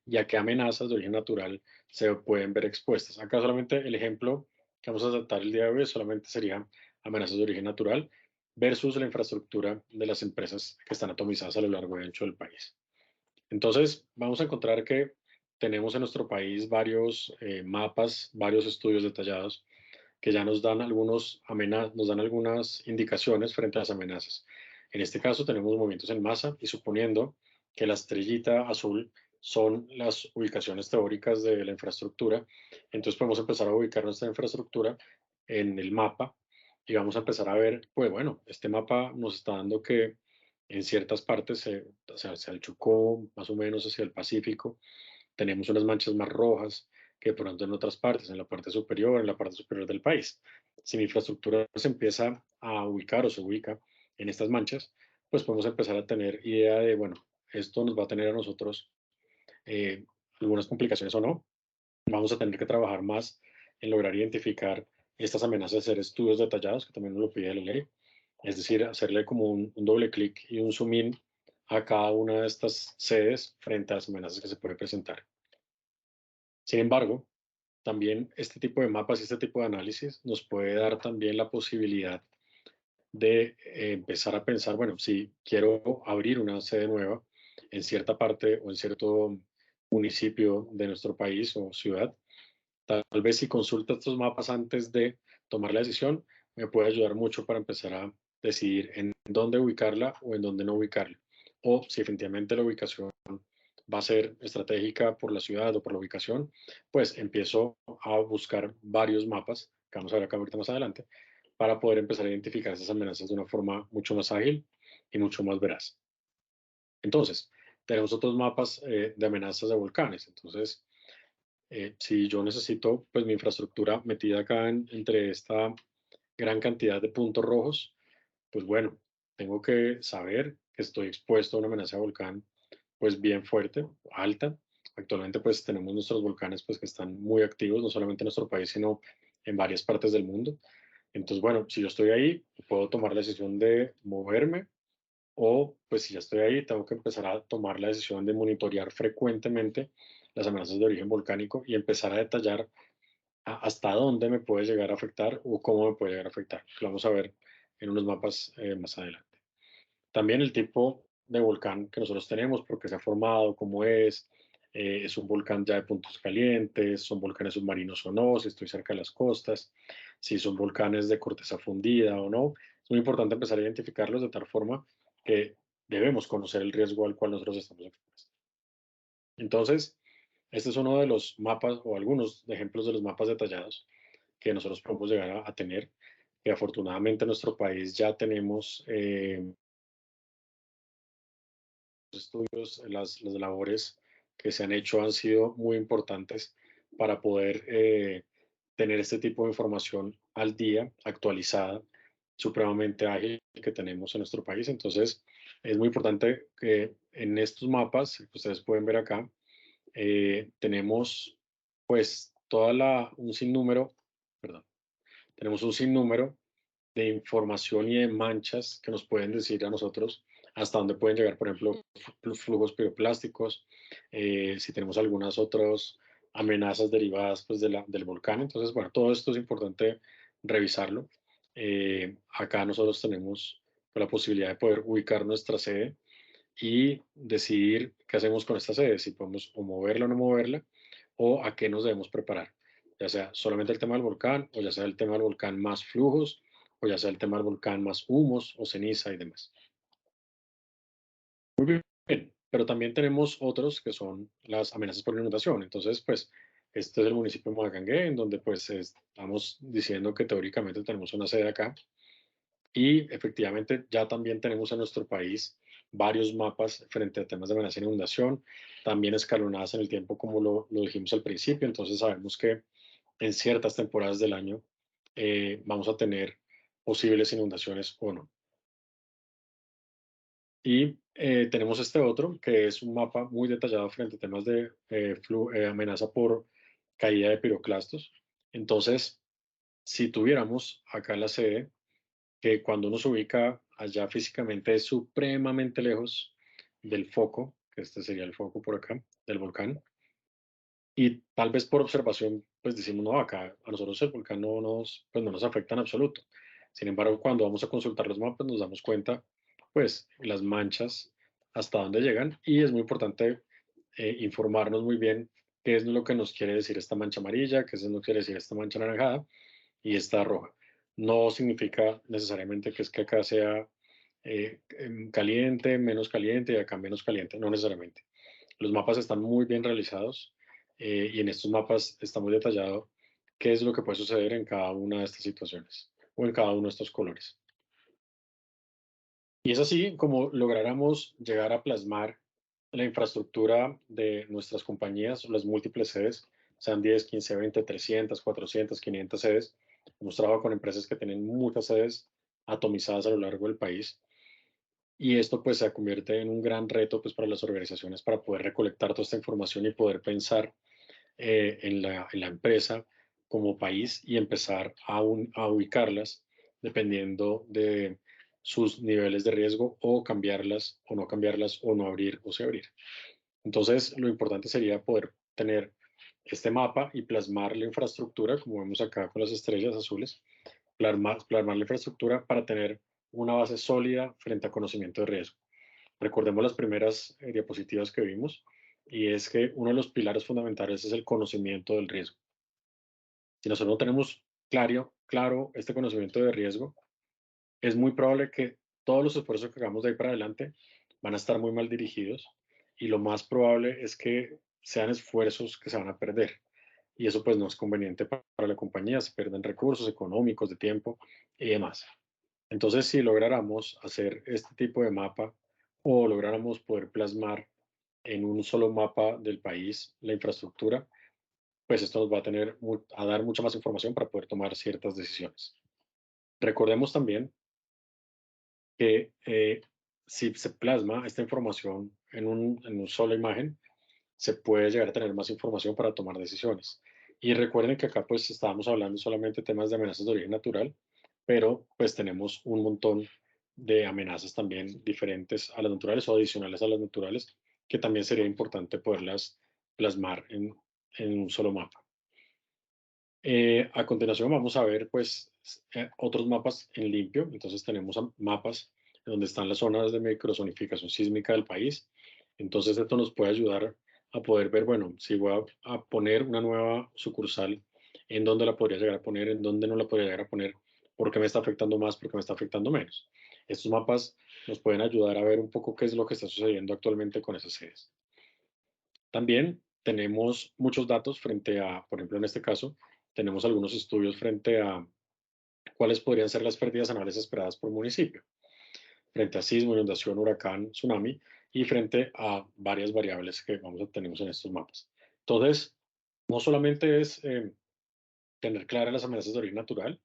y a qué amenazas de origen natural se pueden ver expuestas. Acá solamente el ejemplo que vamos a tratar el día de hoy solamente sería amenazas de origen natural versus la infraestructura de las empresas que están atomizadas a lo largo y ancho del país. Entonces, vamos a encontrar que tenemos en nuestro país varios mapas, varios estudios detallados que ya nos dan algunas indicaciones frente a las amenazas. En este caso tenemos movimientos en masa y suponiendo que la estrellita azul son las ubicaciones teóricas de la infraestructura, entonces podemos empezar a ubicar nuestra infraestructura en el mapa y vamos a empezar a ver, pues bueno, este mapa nos está dando que en ciertas partes, o sea, hacia el Chocó, más o menos hacia el Pacífico, tenemos unas manchas más rojas que de pronto en otras partes, en la parte superior del país. Si mi infraestructura se empieza a ubicar o se ubica en estas manchas, pues podemos empezar a tener idea de, bueno, esto nos va a tener a nosotros eh, algunas complicaciones o no. Vamos a tener que trabajar más en lograr identificar estas amenazas, hacer estudios detallados, que también nos lo pide la ley, es decir, hacerle como un doble clic y un zoom in a cada una de estas sedes frente a las amenazas que se puede presentar. Sin embargo, también este tipo de mapas y este tipo de análisis nos puede dar también la posibilidad de empezar a pensar, bueno, si quiero abrir una sede nueva en cierta parte o en cierto municipio de nuestro país o ciudad. Tal vez si consulta estos mapas antes de tomar la decisión, me puede ayudar mucho para empezar a decidir en dónde ubicarla o en dónde no ubicarla. O si definitivamente la ubicación va a ser estratégica por la ciudad o por la ubicación, pues empiezo a buscar varios mapas, que vamos a ver acá ahorita más adelante, para poder empezar a identificar esas amenazas de una forma mucho más ágil y mucho más veraz. Entonces, tenemos otros mapas de amenazas de volcanes. Entonces, si yo necesito pues mi infraestructura metida acá entre esta gran cantidad de puntos rojos, pues bueno, tengo que saber que estoy expuesto a una amenaza de volcán pues bien fuerte, alta. Actualmente pues tenemos nuestros volcanes pues que están muy activos, no solamente en nuestro país, sino en varias partes del mundo. Entonces, bueno, si yo estoy ahí, puedo tomar la decisión de moverme o, pues si ya estoy ahí, tengo que empezar a tomar la decisión de monitorear frecuentemente las amenazas de origen volcánico y empezar a detallar hasta dónde me puede llegar a afectar o cómo me puede llegar a afectar. Lo vamos a ver en unos mapas más adelante. También el tipo de volcán que nosotros tenemos, porque se ha formado, cómo es un volcán ya de puntos calientes, son volcanes submarinos o no, si estoy cerca de las costas, si son volcanes de corteza fundida o no. Es muy importante empezar a identificarlos de tal forma que debemos conocer el riesgo al cual nosotros estamos expuestos. Entonces, este es uno de los mapas o algunos ejemplos de los mapas detallados que nosotros podemos llegar a tener, que afortunadamente en nuestro país ya tenemos estudios, las labores que se han hecho han sido muy importantes para poder tener este tipo de información al día, actualizada, supremamente ágil que tenemos en nuestro país. Entonces, es muy importante que en estos mapas, que ustedes pueden ver acá, tenemos pues un sinnúmero, perdón, tenemos un sinnúmero de información y de manchas que nos pueden decir a nosotros hasta dónde pueden llegar, por ejemplo, flujos piroplásticos, si tenemos algunas otras amenazas derivadas pues, del volcán. Entonces, bueno, todo esto es importante revisarlo. Acá nosotros tenemos la posibilidad de poder ubicar nuestra sede y decidir qué hacemos con esta sede, si podemos o moverla o no moverla, o a qué nos debemos preparar, ya sea solamente el tema del volcán, o ya sea el tema del volcán más flujos, o ya sea el tema del volcán más humos o ceniza y demás. Muy bien, pero también tenemos otros que son las amenazas por inundación. Entonces, pues, este es el municipio de Moagangué, en donde pues estamos diciendo que teóricamente tenemos una sede acá, y efectivamente ya también tenemos en nuestro país varios mapas frente a temas de amenaza de inundación, también escalonadas en el tiempo como lo dijimos al principio. Entonces sabemos que en ciertas temporadas del año vamos a tener posibles inundaciones o no. Y tenemos este otro, que es un mapa muy detallado frente a temas de amenaza por caída de piroclastos. Entonces, si tuviéramos acá la sede, que cuando uno se ubica allá físicamente es supremamente lejos del foco, que este sería el foco por acá, del volcán, y tal vez por observación, pues decimos, no, acá a nosotros el volcán pues no nos afecta en absoluto. Sin embargo, cuando vamos a consultar los mapas nos damos cuenta, pues, las manchas, hasta dónde llegan, y es muy importante informarnos muy bien qué es lo que nos quiere decir esta mancha amarilla, qué es lo que quiere decir esta mancha anaranjada y esta roja. No significa necesariamente que es que acá sea caliente, menos caliente y acá menos caliente, no necesariamente. Los mapas están muy bien realizados y en estos mapas está muy detallado qué es lo que puede suceder en cada una de estas situaciones o en cada uno de estos colores. Y es así como lográramos llegar a plasmar la infraestructura de nuestras compañías, las múltiples sedes, sean 10, 15, 20, 300, 400, 500 sedes. Hemos trabajado con empresas que tienen muchas sedes atomizadas a lo largo del país, y esto pues se convierte en un gran reto pues para las organizaciones para poder recolectar toda esta información y poder pensar en la empresa como país y empezar a ubicarlas dependiendo de sus niveles de riesgo, o cambiarlas o no abrir o sí abrir. Entonces, lo importante sería poder tener este mapa y plasmar la infraestructura, como vemos acá con las estrellas azules, plasmar la infraestructura para tener una base sólida frente a conocimiento de riesgo. Recordemos las primeras diapositivas que vimos. y es que uno de los pilares fundamentales es el conocimiento del riesgo. Si nosotros no tenemos claro este conocimiento de riesgo, es muy probable que todos los esfuerzos que hagamos de ahí para adelante van a estar muy mal dirigidos y lo más probable es que sean esfuerzos que se van a perder. Y eso pues no es conveniente para la compañía, se pierden recursos económicos, de tiempo y demás. Entonces, si lográramos hacer este tipo de mapa o lográramos poder plasmar en un solo mapa del país la infraestructura, pues esto nos va a a dar mucha más información para poder tomar ciertas decisiones. Recordemos también que si se plasma esta información en una sola imagen, se puede llegar a tener más información para tomar decisiones. Y recuerden que acá pues estábamos hablando solamente de temas de amenazas de origen natural, pero pues tenemos un montón de amenazas también diferentes a las naturales o adicionales a las naturales, que también sería importante poderlas plasmar en un solo mapa. A continuación vamos a ver pues otros mapas en limpio. Entonces tenemos mapas donde están las zonas de microzonificación sísmica del país. Entonces esto nos puede ayudar a poder ver, bueno, si voy a poner una nueva sucursal, en dónde la podría llegar a poner, en dónde no la podría llegar a poner, por qué me está afectando más, por qué me está afectando menos. Estos mapas nos pueden ayudar a ver un poco qué es lo que está sucediendo actualmente con esas sedes. También tenemos muchos datos frente a, por ejemplo, en este caso, tenemos algunos estudios frente a cuáles podrían ser las pérdidas anuales esperadas por municipio, frente a sismo, inundación, huracán, tsunami y frente a varias variables que tenemos en estos mapas. Entonces, no solamente es tener claras las amenazas de origen natural,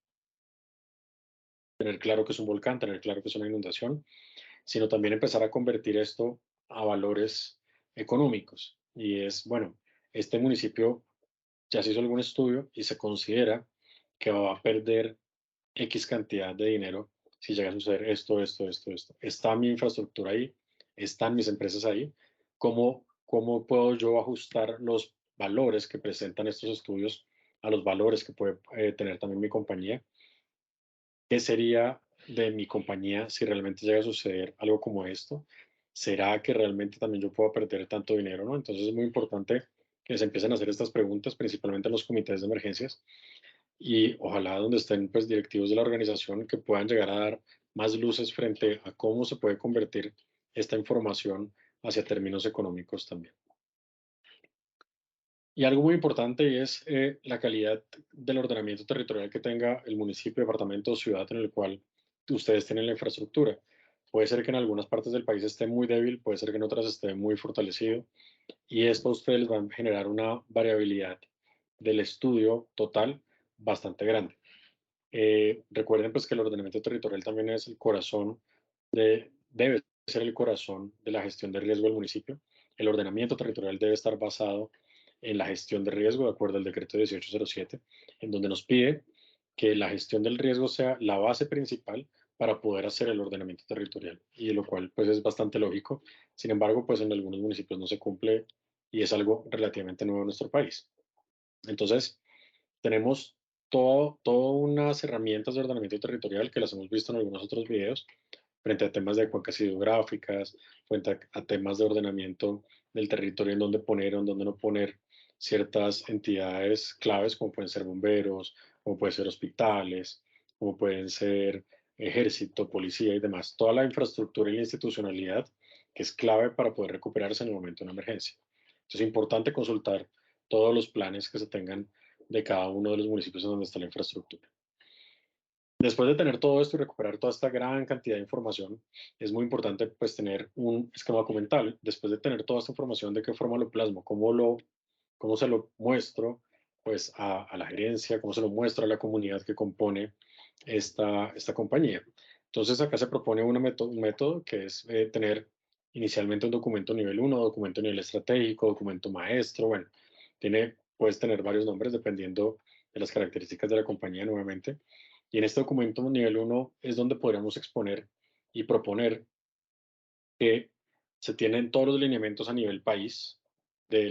tener claro que es un volcán, tener claro que es una inundación, sino también empezar a convertir esto a valores económicos. Y es, bueno, este municipio ya se hizo algún estudio y se considera que va a perder X cantidad de dinero si llega a suceder esto. ¿Está mi infraestructura ahí? ¿Están mis empresas ahí? ¿Cómo puedo yo ajustar los valores que presentan estos estudios a los valores que puede tener también mi compañía? ¿Qué sería de mi compañía si realmente llega a suceder algo como esto? ¿Será que realmente también yo puedo perder tanto dinero, no? Entonces es muy importante que se empiecen a hacer estas preguntas, principalmente en los comités de emergencias, y ojalá donde estén pues directivos de la organización que puedan llegar a dar más luces frente a cómo se puede convertir esta información hacia términos económicos también. Y algo muy importante y es la calidad del ordenamiento territorial que tenga el municipio, departamento o ciudad en el cual ustedes tienen la infraestructura. Puede ser que en algunas partes del país esté muy débil, puede ser que en otras esté muy fortalecido, y esto a ustedes les va a generar una variabilidad del estudio total bastante grande. Recuerden pues que el ordenamiento territorial también es el corazón debe ser el corazón de la gestión de riesgo del municipio. El ordenamiento territorial debe estar basado en la gestión de riesgo, de acuerdo al decreto 1807, en donde nos pide que la gestión del riesgo sea la base principal para poder hacer el ordenamiento territorial, y lo cual pues es bastante lógico. Sin embargo, pues en algunos municipios no se cumple y es algo relativamente nuevo en nuestro país. Entonces, tenemos todas unas herramientas de ordenamiento territorial que las hemos visto en algunos otros videos, frente a temas de cuencas hidrográficas, frente a temas de ordenamiento del territorio, en dónde poner o en dónde no poner ciertas entidades claves, como pueden ser bomberos, como pueden ser hospitales, como pueden ser ejército, policía y demás. Toda la infraestructura y la institucionalidad que es clave para poder recuperarse en el momento de una emergencia. Entonces es importante consultar todos los planes que se tengan de cada uno de los municipios en donde está la infraestructura. Después de tener todo esto y recuperar toda esta gran cantidad de información, es muy importante pues tener un esquema documental. Después de tener toda esta información, ¿de qué forma lo plasmo? ¿Cómo se lo muestro pues a la gerencia? ¿Cómo se lo muestro a la comunidad que compone esta compañía? Entonces acá se propone un método que es tener inicialmente un documento nivel 1, documento nivel estratégico, documento maestro. Bueno, puedes tener varios nombres dependiendo de las características de la compañía nuevamente. Y en este documento nivel 1 es donde podríamos exponer y proponer que se tienen todos los lineamientos a nivel país de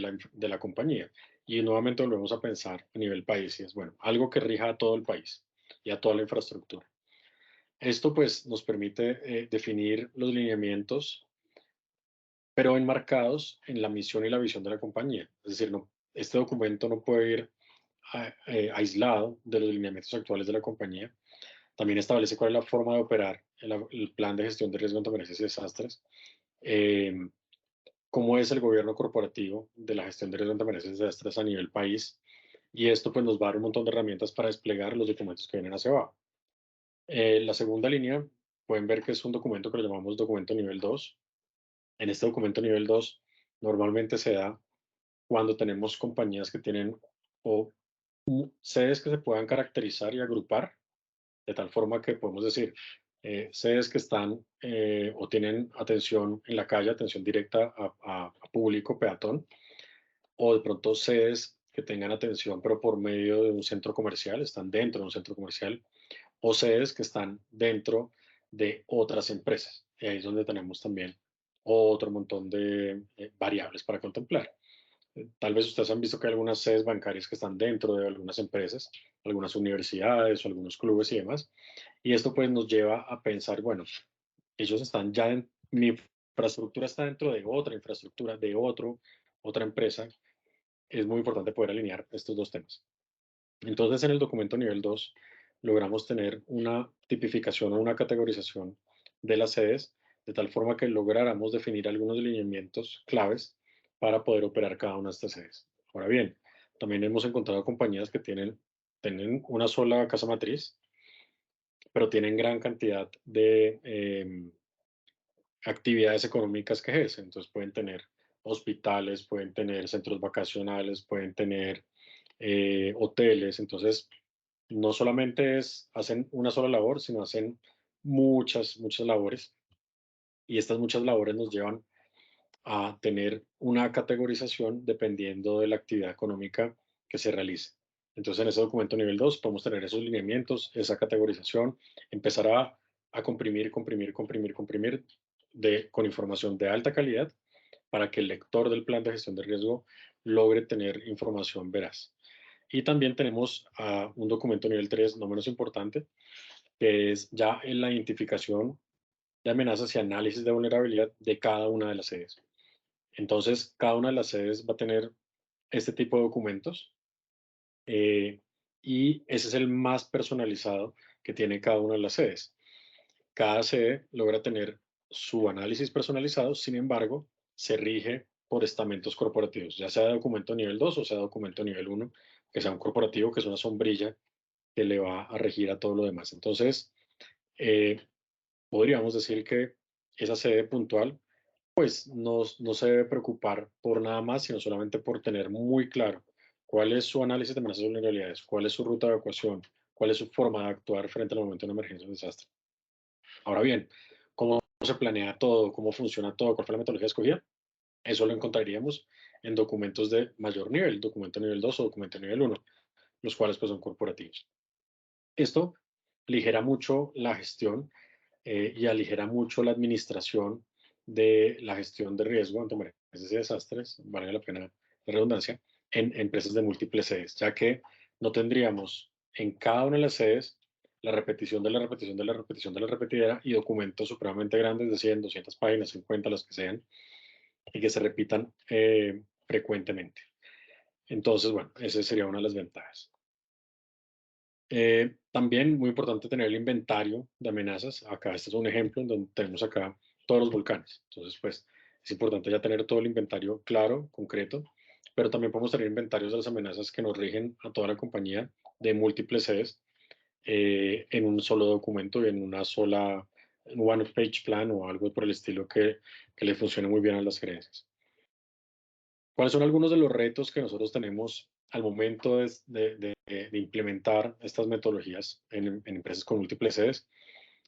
la compañía. Y nuevamente volvemos a pensar a nivel país y es, bueno, algo que rija a todo el país y a toda la infraestructura. Esto pues nos permite definir los lineamientos pero enmarcados en la misión y la visión de la compañía. Es decir, este documento no puede ir aislado de los lineamientos actuales de la compañía. También establece cuál es la forma de operar el plan de gestión de riesgo ante emergencias y desastres, eh, cómo es el gobierno corporativo de la gestión de riesgo ante emergencias y desastres a nivel país, y esto pues nos va a dar un montón de herramientas para desplegar los documentos que vienen hacia abajo. La segunda línea, pueden ver que es un documento que lo llamamos documento nivel 2. En este documento nivel 2 normalmente se da cuando tenemos compañías que tienen o sedes que se puedan caracterizar y agrupar de tal forma que podemos decir sedes que están o tienen atención en la calle, atención directa a público, peatón, o de pronto sedes que tengan atención pero por medio de un centro comercial, están dentro de un centro comercial, o sedes que están dentro de otras empresas. Y ahí es donde tenemos también otro montón de variables para contemplar. Tal vez ustedes han visto que hay algunas sedes bancarias que están dentro de algunas empresas, algunas universidades o algunos clubes y demás. Y esto pues nos lleva a pensar, bueno, ellos están ya en, mi infraestructura está dentro de otra infraestructura, de otra empresa. Es muy importante poder alinear estos dos temas. Entonces, en el documento nivel 2 logramos tener una tipificación o una categorización de las sedes, de tal forma que lográramos definir algunos lineamientos claves para poder operar cada una de estas sedes. Ahora bien, también hemos encontrado compañías que tienen una sola casa matriz, pero tienen gran cantidad de actividades económicas que ejercen. Entonces pueden tener hospitales, pueden tener centros vacacionales, pueden tener hoteles. Entonces, no solamente hacen una sola labor, sino hacen muchas labores. Y estas muchas labores nos llevan a tener una categorización dependiendo de la actividad económica que se realice. Entonces, en ese documento nivel 2 podemos tener esos lineamientos, esa categorización, empezar a comprimir con información de alta calidad para que el lector del plan de gestión de riesgo logre tener información veraz. Y también tenemos un documento nivel 3, no menos importante, que es ya en la identificación de amenazas y análisis de vulnerabilidad de cada una de las sedes. Entonces, cada una de las sedes va a tener este tipo de documentos y ese es el más personalizado que tiene cada una de las sedes. Cada sede logra tener su análisis personalizado, sin embargo, se rige por estamentos corporativos, ya sea documento nivel 2 o sea documento nivel 1, que sea un corporativo, que es una sombrilla que le va a regir a todo lo demás. Entonces, eh, podríamos decir que esa sede puntual pues no se debe preocupar por nada más, sino solamente por tener muy claro cuál es su análisis de amenazas y vulnerabilidades, cuál es su ruta de evacuación, cuál es su forma de actuar frente al momento de una emergencia o un desastre. Ahora bien, ¿cómo se planea todo? ¿Cómo funciona todo? ¿Cuál fue la metodología escogida? Eso lo encontraríamos en documentos de mayor nivel, documento nivel 2 o documento nivel 1, los cuales pues son corporativos. Esto ligera mucho la gestión y aligera mucho la administración de la gestión de riesgo ante emergencias y desastres, vale la pena la redundancia, en empresas de múltiples sedes, ya que no tendríamos en cada una de las sedes la repetición de la repetición de la repetición de la repetidera y documentos supremamente grandes de 100, 200 páginas, 50, las que sean, y que se repitan frecuentemente. Entonces, bueno, esa sería una de las ventajas. También muy importante tener el inventario de amenazas. Acá este es un ejemplo en donde tenemos acá todos los volcanes. Entonces, pues es importante ya tener todo el inventario claro, concreto, pero también podemos tener inventarios de las amenazas que nos rigen a toda la compañía de múltiples sedes en un solo documento y en una sola one page plan o algo por el estilo que le funcione muy bien a las gerencias. ¿Cuáles son algunos de los retos que nosotros tenemos al momento de implementar estas metodologías en empresas con múltiples sedes?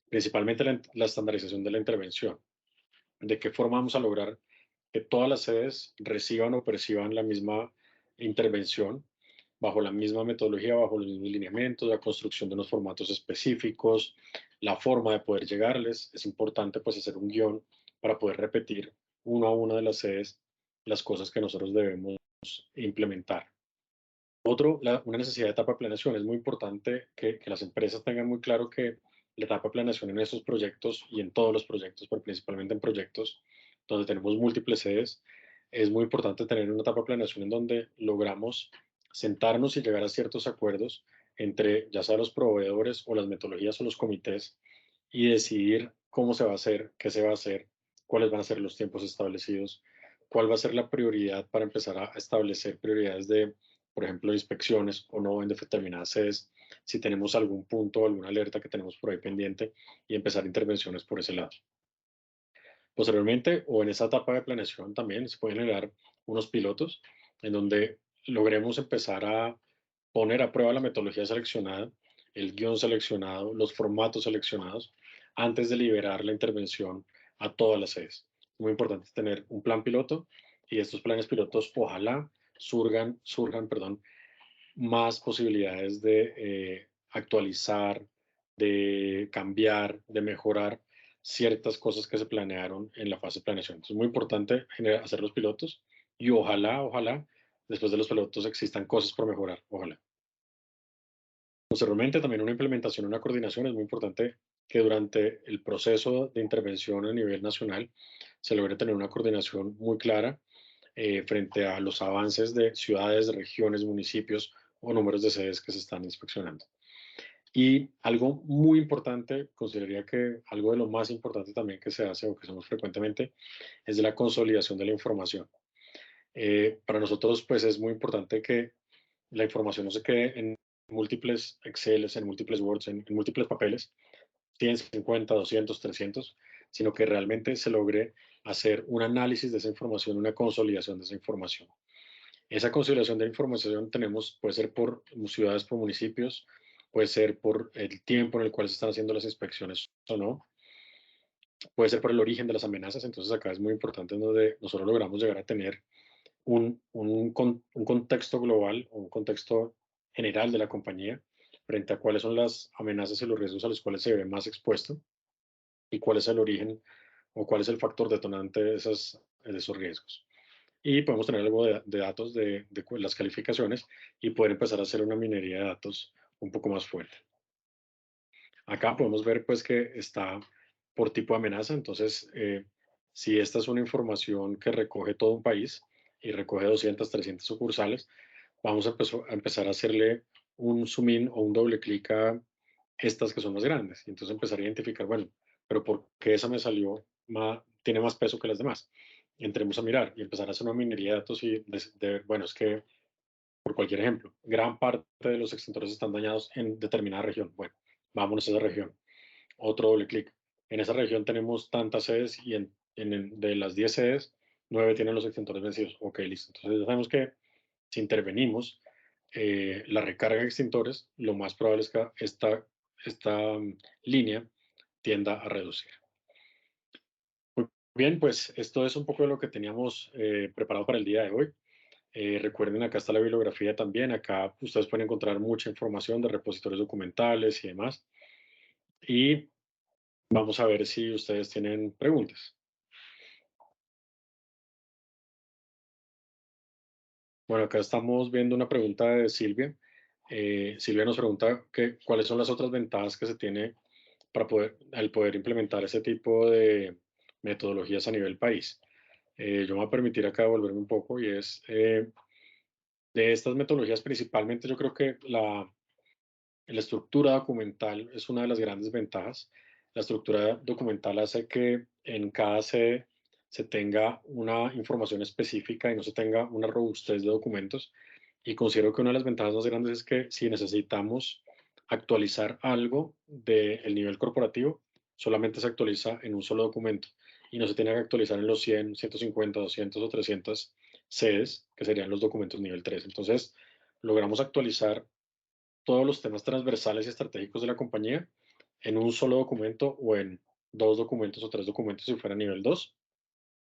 Principalmente la estandarización de la intervención. ¿De qué forma vamos a lograr que todas las sedes reciban o perciban la misma intervención bajo la misma metodología, bajo los mismos lineamientos, la construcción de unos formatos específicos, la forma de poder llegarles? Es importante pues hacer un guión para poder repetir uno a una de las sedes las cosas que nosotros debemos implementar. Una necesidad de etapa de planeación. Es muy importante que las empresas tengan muy claro que la etapa de planeación en estos proyectos y en todos los proyectos, pero principalmente en proyectos donde tenemos múltiples sedes, es muy importante tener una etapa de planeación en donde logramos sentarnos y llegar a ciertos acuerdos entre ya sea los proveedores o las metodologías o los comités y decidir cómo se va a hacer, qué se va a hacer, cuáles van a ser los tiempos establecidos, cuál va a ser la prioridad para empezar a establecer prioridades de, por ejemplo, inspecciones o no en determinadas sedes, si tenemos algún punto o alguna alerta que tenemos por ahí pendiente y empezar intervenciones por ese lado. Posteriormente, o en esa etapa de planeación también se pueden generar unos pilotos en donde logremos empezar a poner a prueba la metodología seleccionada, el guión seleccionado, los formatos seleccionados, antes de liberar la intervención a todas las sedes. Es muy importante tener un plan piloto y estos planes pilotos ojalá surjan más posibilidades de actualizar, de cambiar, de mejorar ciertas cosas que se planearon en la fase de planeación. Entonces, es muy importante hacer los pilotos y ojalá, después de los pilotos existan cosas por mejorar, ojalá. Posteriormente, también una implementación, una coordinación. Es muy importante que durante el proceso de intervención a nivel nacional se logre tener una coordinación muy clara frente a los avances de ciudades, regiones, municipios o números de sedes que se están inspeccionando. Y algo muy importante, consideraría que algo de lo más importante también que se hace o que hacemos frecuentemente es de la consolidación de la información. Para nosotros, pues es muy importante que la información no se quede en múltiples Exceles, en múltiples Words, en múltiples papeles, 100, 50, 200, 300, sino que realmente se logre hacer un análisis de esa información, una consolidación de esa información. Esa consolidación de información puede ser por ciudades, por municipios, puede ser por el tiempo en el cual se están haciendo las inspecciones o no, puede ser por el origen de las amenazas. Entonces acá es muy importante en donde nosotros logramos llegar a tener un contexto global o un contexto general de la compañía frente a cuáles son las amenazas y los riesgos a los cuales se ve más expuesto y cuál es el origen o cuál es el factor detonante de esos riesgos. Y podemos tener algo de datos de las calificaciones y poder empezar a hacer una minería de datos un poco más fuerte. Acá podemos ver pues que está por tipo de amenaza. Entonces, si esta es una información que recoge todo un país y recoge 200, 300 sucursales, vamos a empezar a hacerle un zoom in o un doble clic a estas que son más grandes. Y entonces empezar a identificar, bueno, pero ¿por qué esa me salió tiene más peso que las demás? Entremos a mirar y empezar a hacer una minería de datos y bueno, es que, por cualquier ejemplo, gran parte de los extintores están dañados en determinada región. Bueno, vámonos a esa región. Otro doble clic. En esa región tenemos tantas sedes y de las 10 sedes, 9 tienen los extintores vencidos. Ok, listo. Entonces ya sabemos que si intervenimos la recarga de extintores, lo más probable es que esta línea tienda a reducir. Muy bien, pues esto es un poco de lo que teníamos preparado para el día de hoy. Recuerden, acá está la bibliografía también. Acá ustedes pueden encontrar mucha información de repositorios documentales y demás. Y vamos a ver si ustedes tienen preguntas. Bueno, acá estamos viendo una pregunta de Silvia. Silvia nos pregunta cuáles son las otras ventajas que se tiene para al poder implementar ese tipo de metodologías a nivel país. Yo me voy a permitir acá volverme un poco y es de estas metodologías principalmente yo creo que la estructura documental es una de las grandes ventajas. La estructura documental hace que en cada sede se tenga una información específica y no se tenga una robustez de documentos. Y considero que una de las ventajas más grandes es que si necesitamos actualizar algo del nivel corporativo, solamente se actualiza en un solo documento y no se tiene que actualizar en los 100, 150, 200 o 300 sedes, que serían los documentos nivel 3. Entonces, logramos actualizar todos los temas transversales y estratégicos de la compañía en un solo documento o en 2 documentos o 3 documentos si fuera nivel 2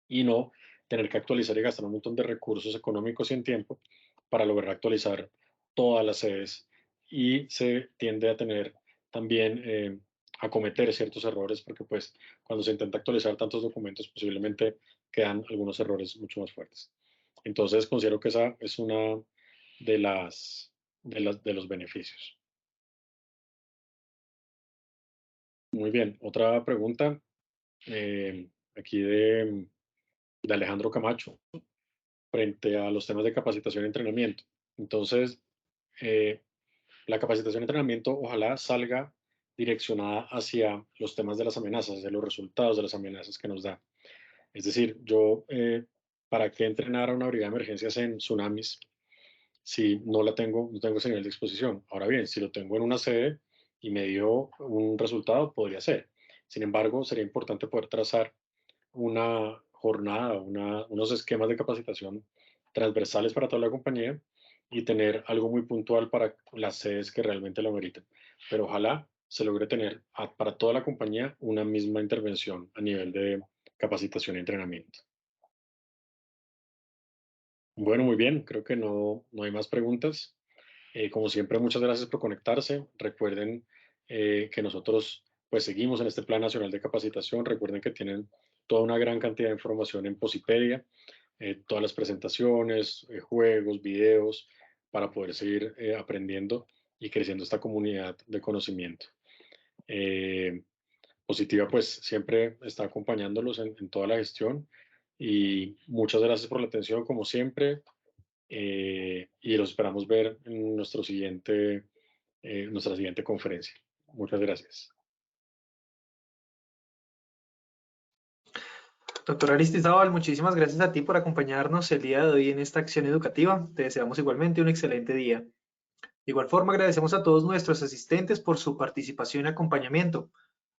y no tener que actualizar y gastar un montón de recursos económicos y en tiempo para lograr actualizar todas las sedes y se tiende a tener también a cometer ciertos errores porque pues cuando se intenta actualizar tantos documentos posiblemente quedan algunos errores mucho más fuertes. Entonces considero que esa es una de de los beneficios. Muy bien, otra pregunta aquí de Alejandro Camacho frente a los temas de capacitación y entrenamiento. Entonces, la capacitación y entrenamiento ojalá salga direccionada hacia los temas de las amenazas, hacia los resultados de las amenazas que nos da. Es decir, yo, ¿para qué entrenar a una brigada de emergencias en tsunamis si no tengo ese nivel de exposición? Ahora bien, si lo tengo en una sede y me dio un resultado, podría ser. Sin embargo, sería importante poder trazar una jornada, unos esquemas de capacitación transversales para toda la compañía y tener algo muy puntual para las sedes que realmente lo meriten. Pero ojalá se logre tener para toda la compañía una misma intervención a nivel de capacitación y entrenamiento. Bueno, muy bien, creo que no hay más preguntas. Como siempre, muchas gracias por conectarse. Recuerden que nosotros pues seguimos en este Plan Nacional de Capacitación. Recuerden que tienen toda una gran cantidad de información en Posipedia, todas las presentaciones, juegos, videos, para poder seguir aprendiendo y creciendo esta comunidad de conocimiento. Eh, Positiva pues siempre está acompañándolos en toda la gestión y muchas gracias por la atención como siempre. Y los esperamos ver en nuestra siguiente conferencia. Muchas gracias. Doctor Aristizábal, muchísimas gracias a ti por acompañarnos el día de hoy en esta acción educativa. Te deseamos igualmente un excelente día. De igual forma, agradecemos a todos nuestros asistentes por su participación y acompañamiento.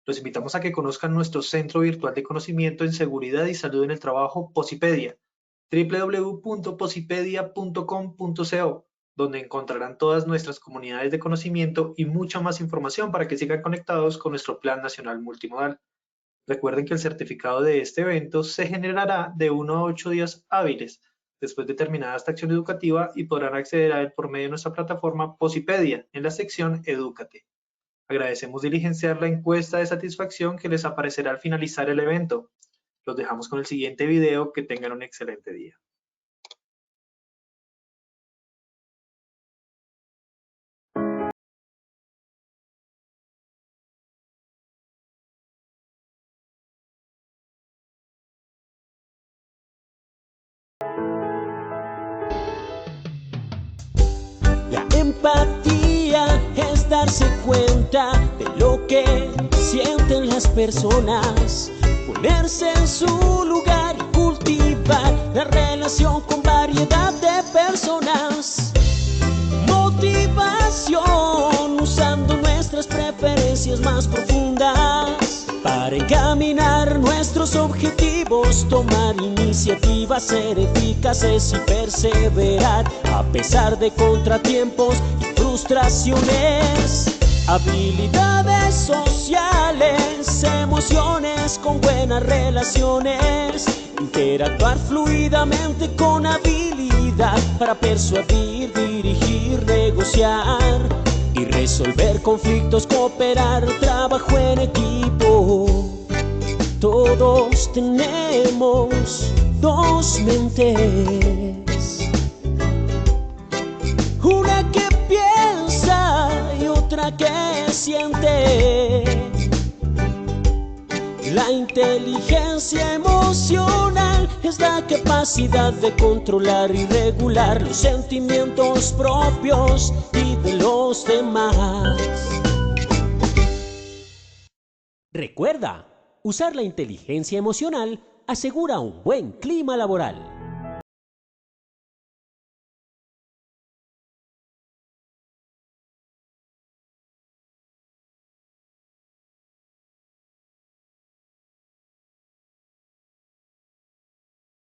Los invitamos a que conozcan nuestro Centro Virtual de Conocimiento en Seguridad y Salud en el Trabajo, Posipedia, www.posipedia.com.co, donde encontrarán todas nuestras comunidades de conocimiento y mucha más información para que sigan conectados con nuestro Plan Nacional Multimodal. Recuerden que el certificado de este evento se generará de 1 a 8 días hábiles después de terminada esta acción educativa y podrán acceder a él por medio de nuestra plataforma Posipedia en la sección Edúcate. Agradecemos diligenciar la encuesta de satisfacción que les aparecerá al finalizar el evento. Los dejamos con el siguiente video. Que tengan un excelente día. La empatía es darse cuenta de lo que sienten las personas, ponerse en su lugar y cultivar la relación con variedad de personas. Motivación usando nuestras preferencias más profundas para encaminar nuestros objetivos, tomar iniciativas, ser eficaces y perseverar a pesar de contratiempos y frustraciones. Habilidades sociales, emociones con buenas relaciones, interactuar fluidamente con habilidad para persuadir, dirigir, negociar y resolver conflictos, cooperar, trabajo en equipo. Todos tenemos dos mentes, una que piensa y otra que siente. La inteligencia emocional es la capacidad de controlar y regular los sentimientos propios y de los demás. Recuerda, usar la inteligencia emocional asegura un buen clima laboral.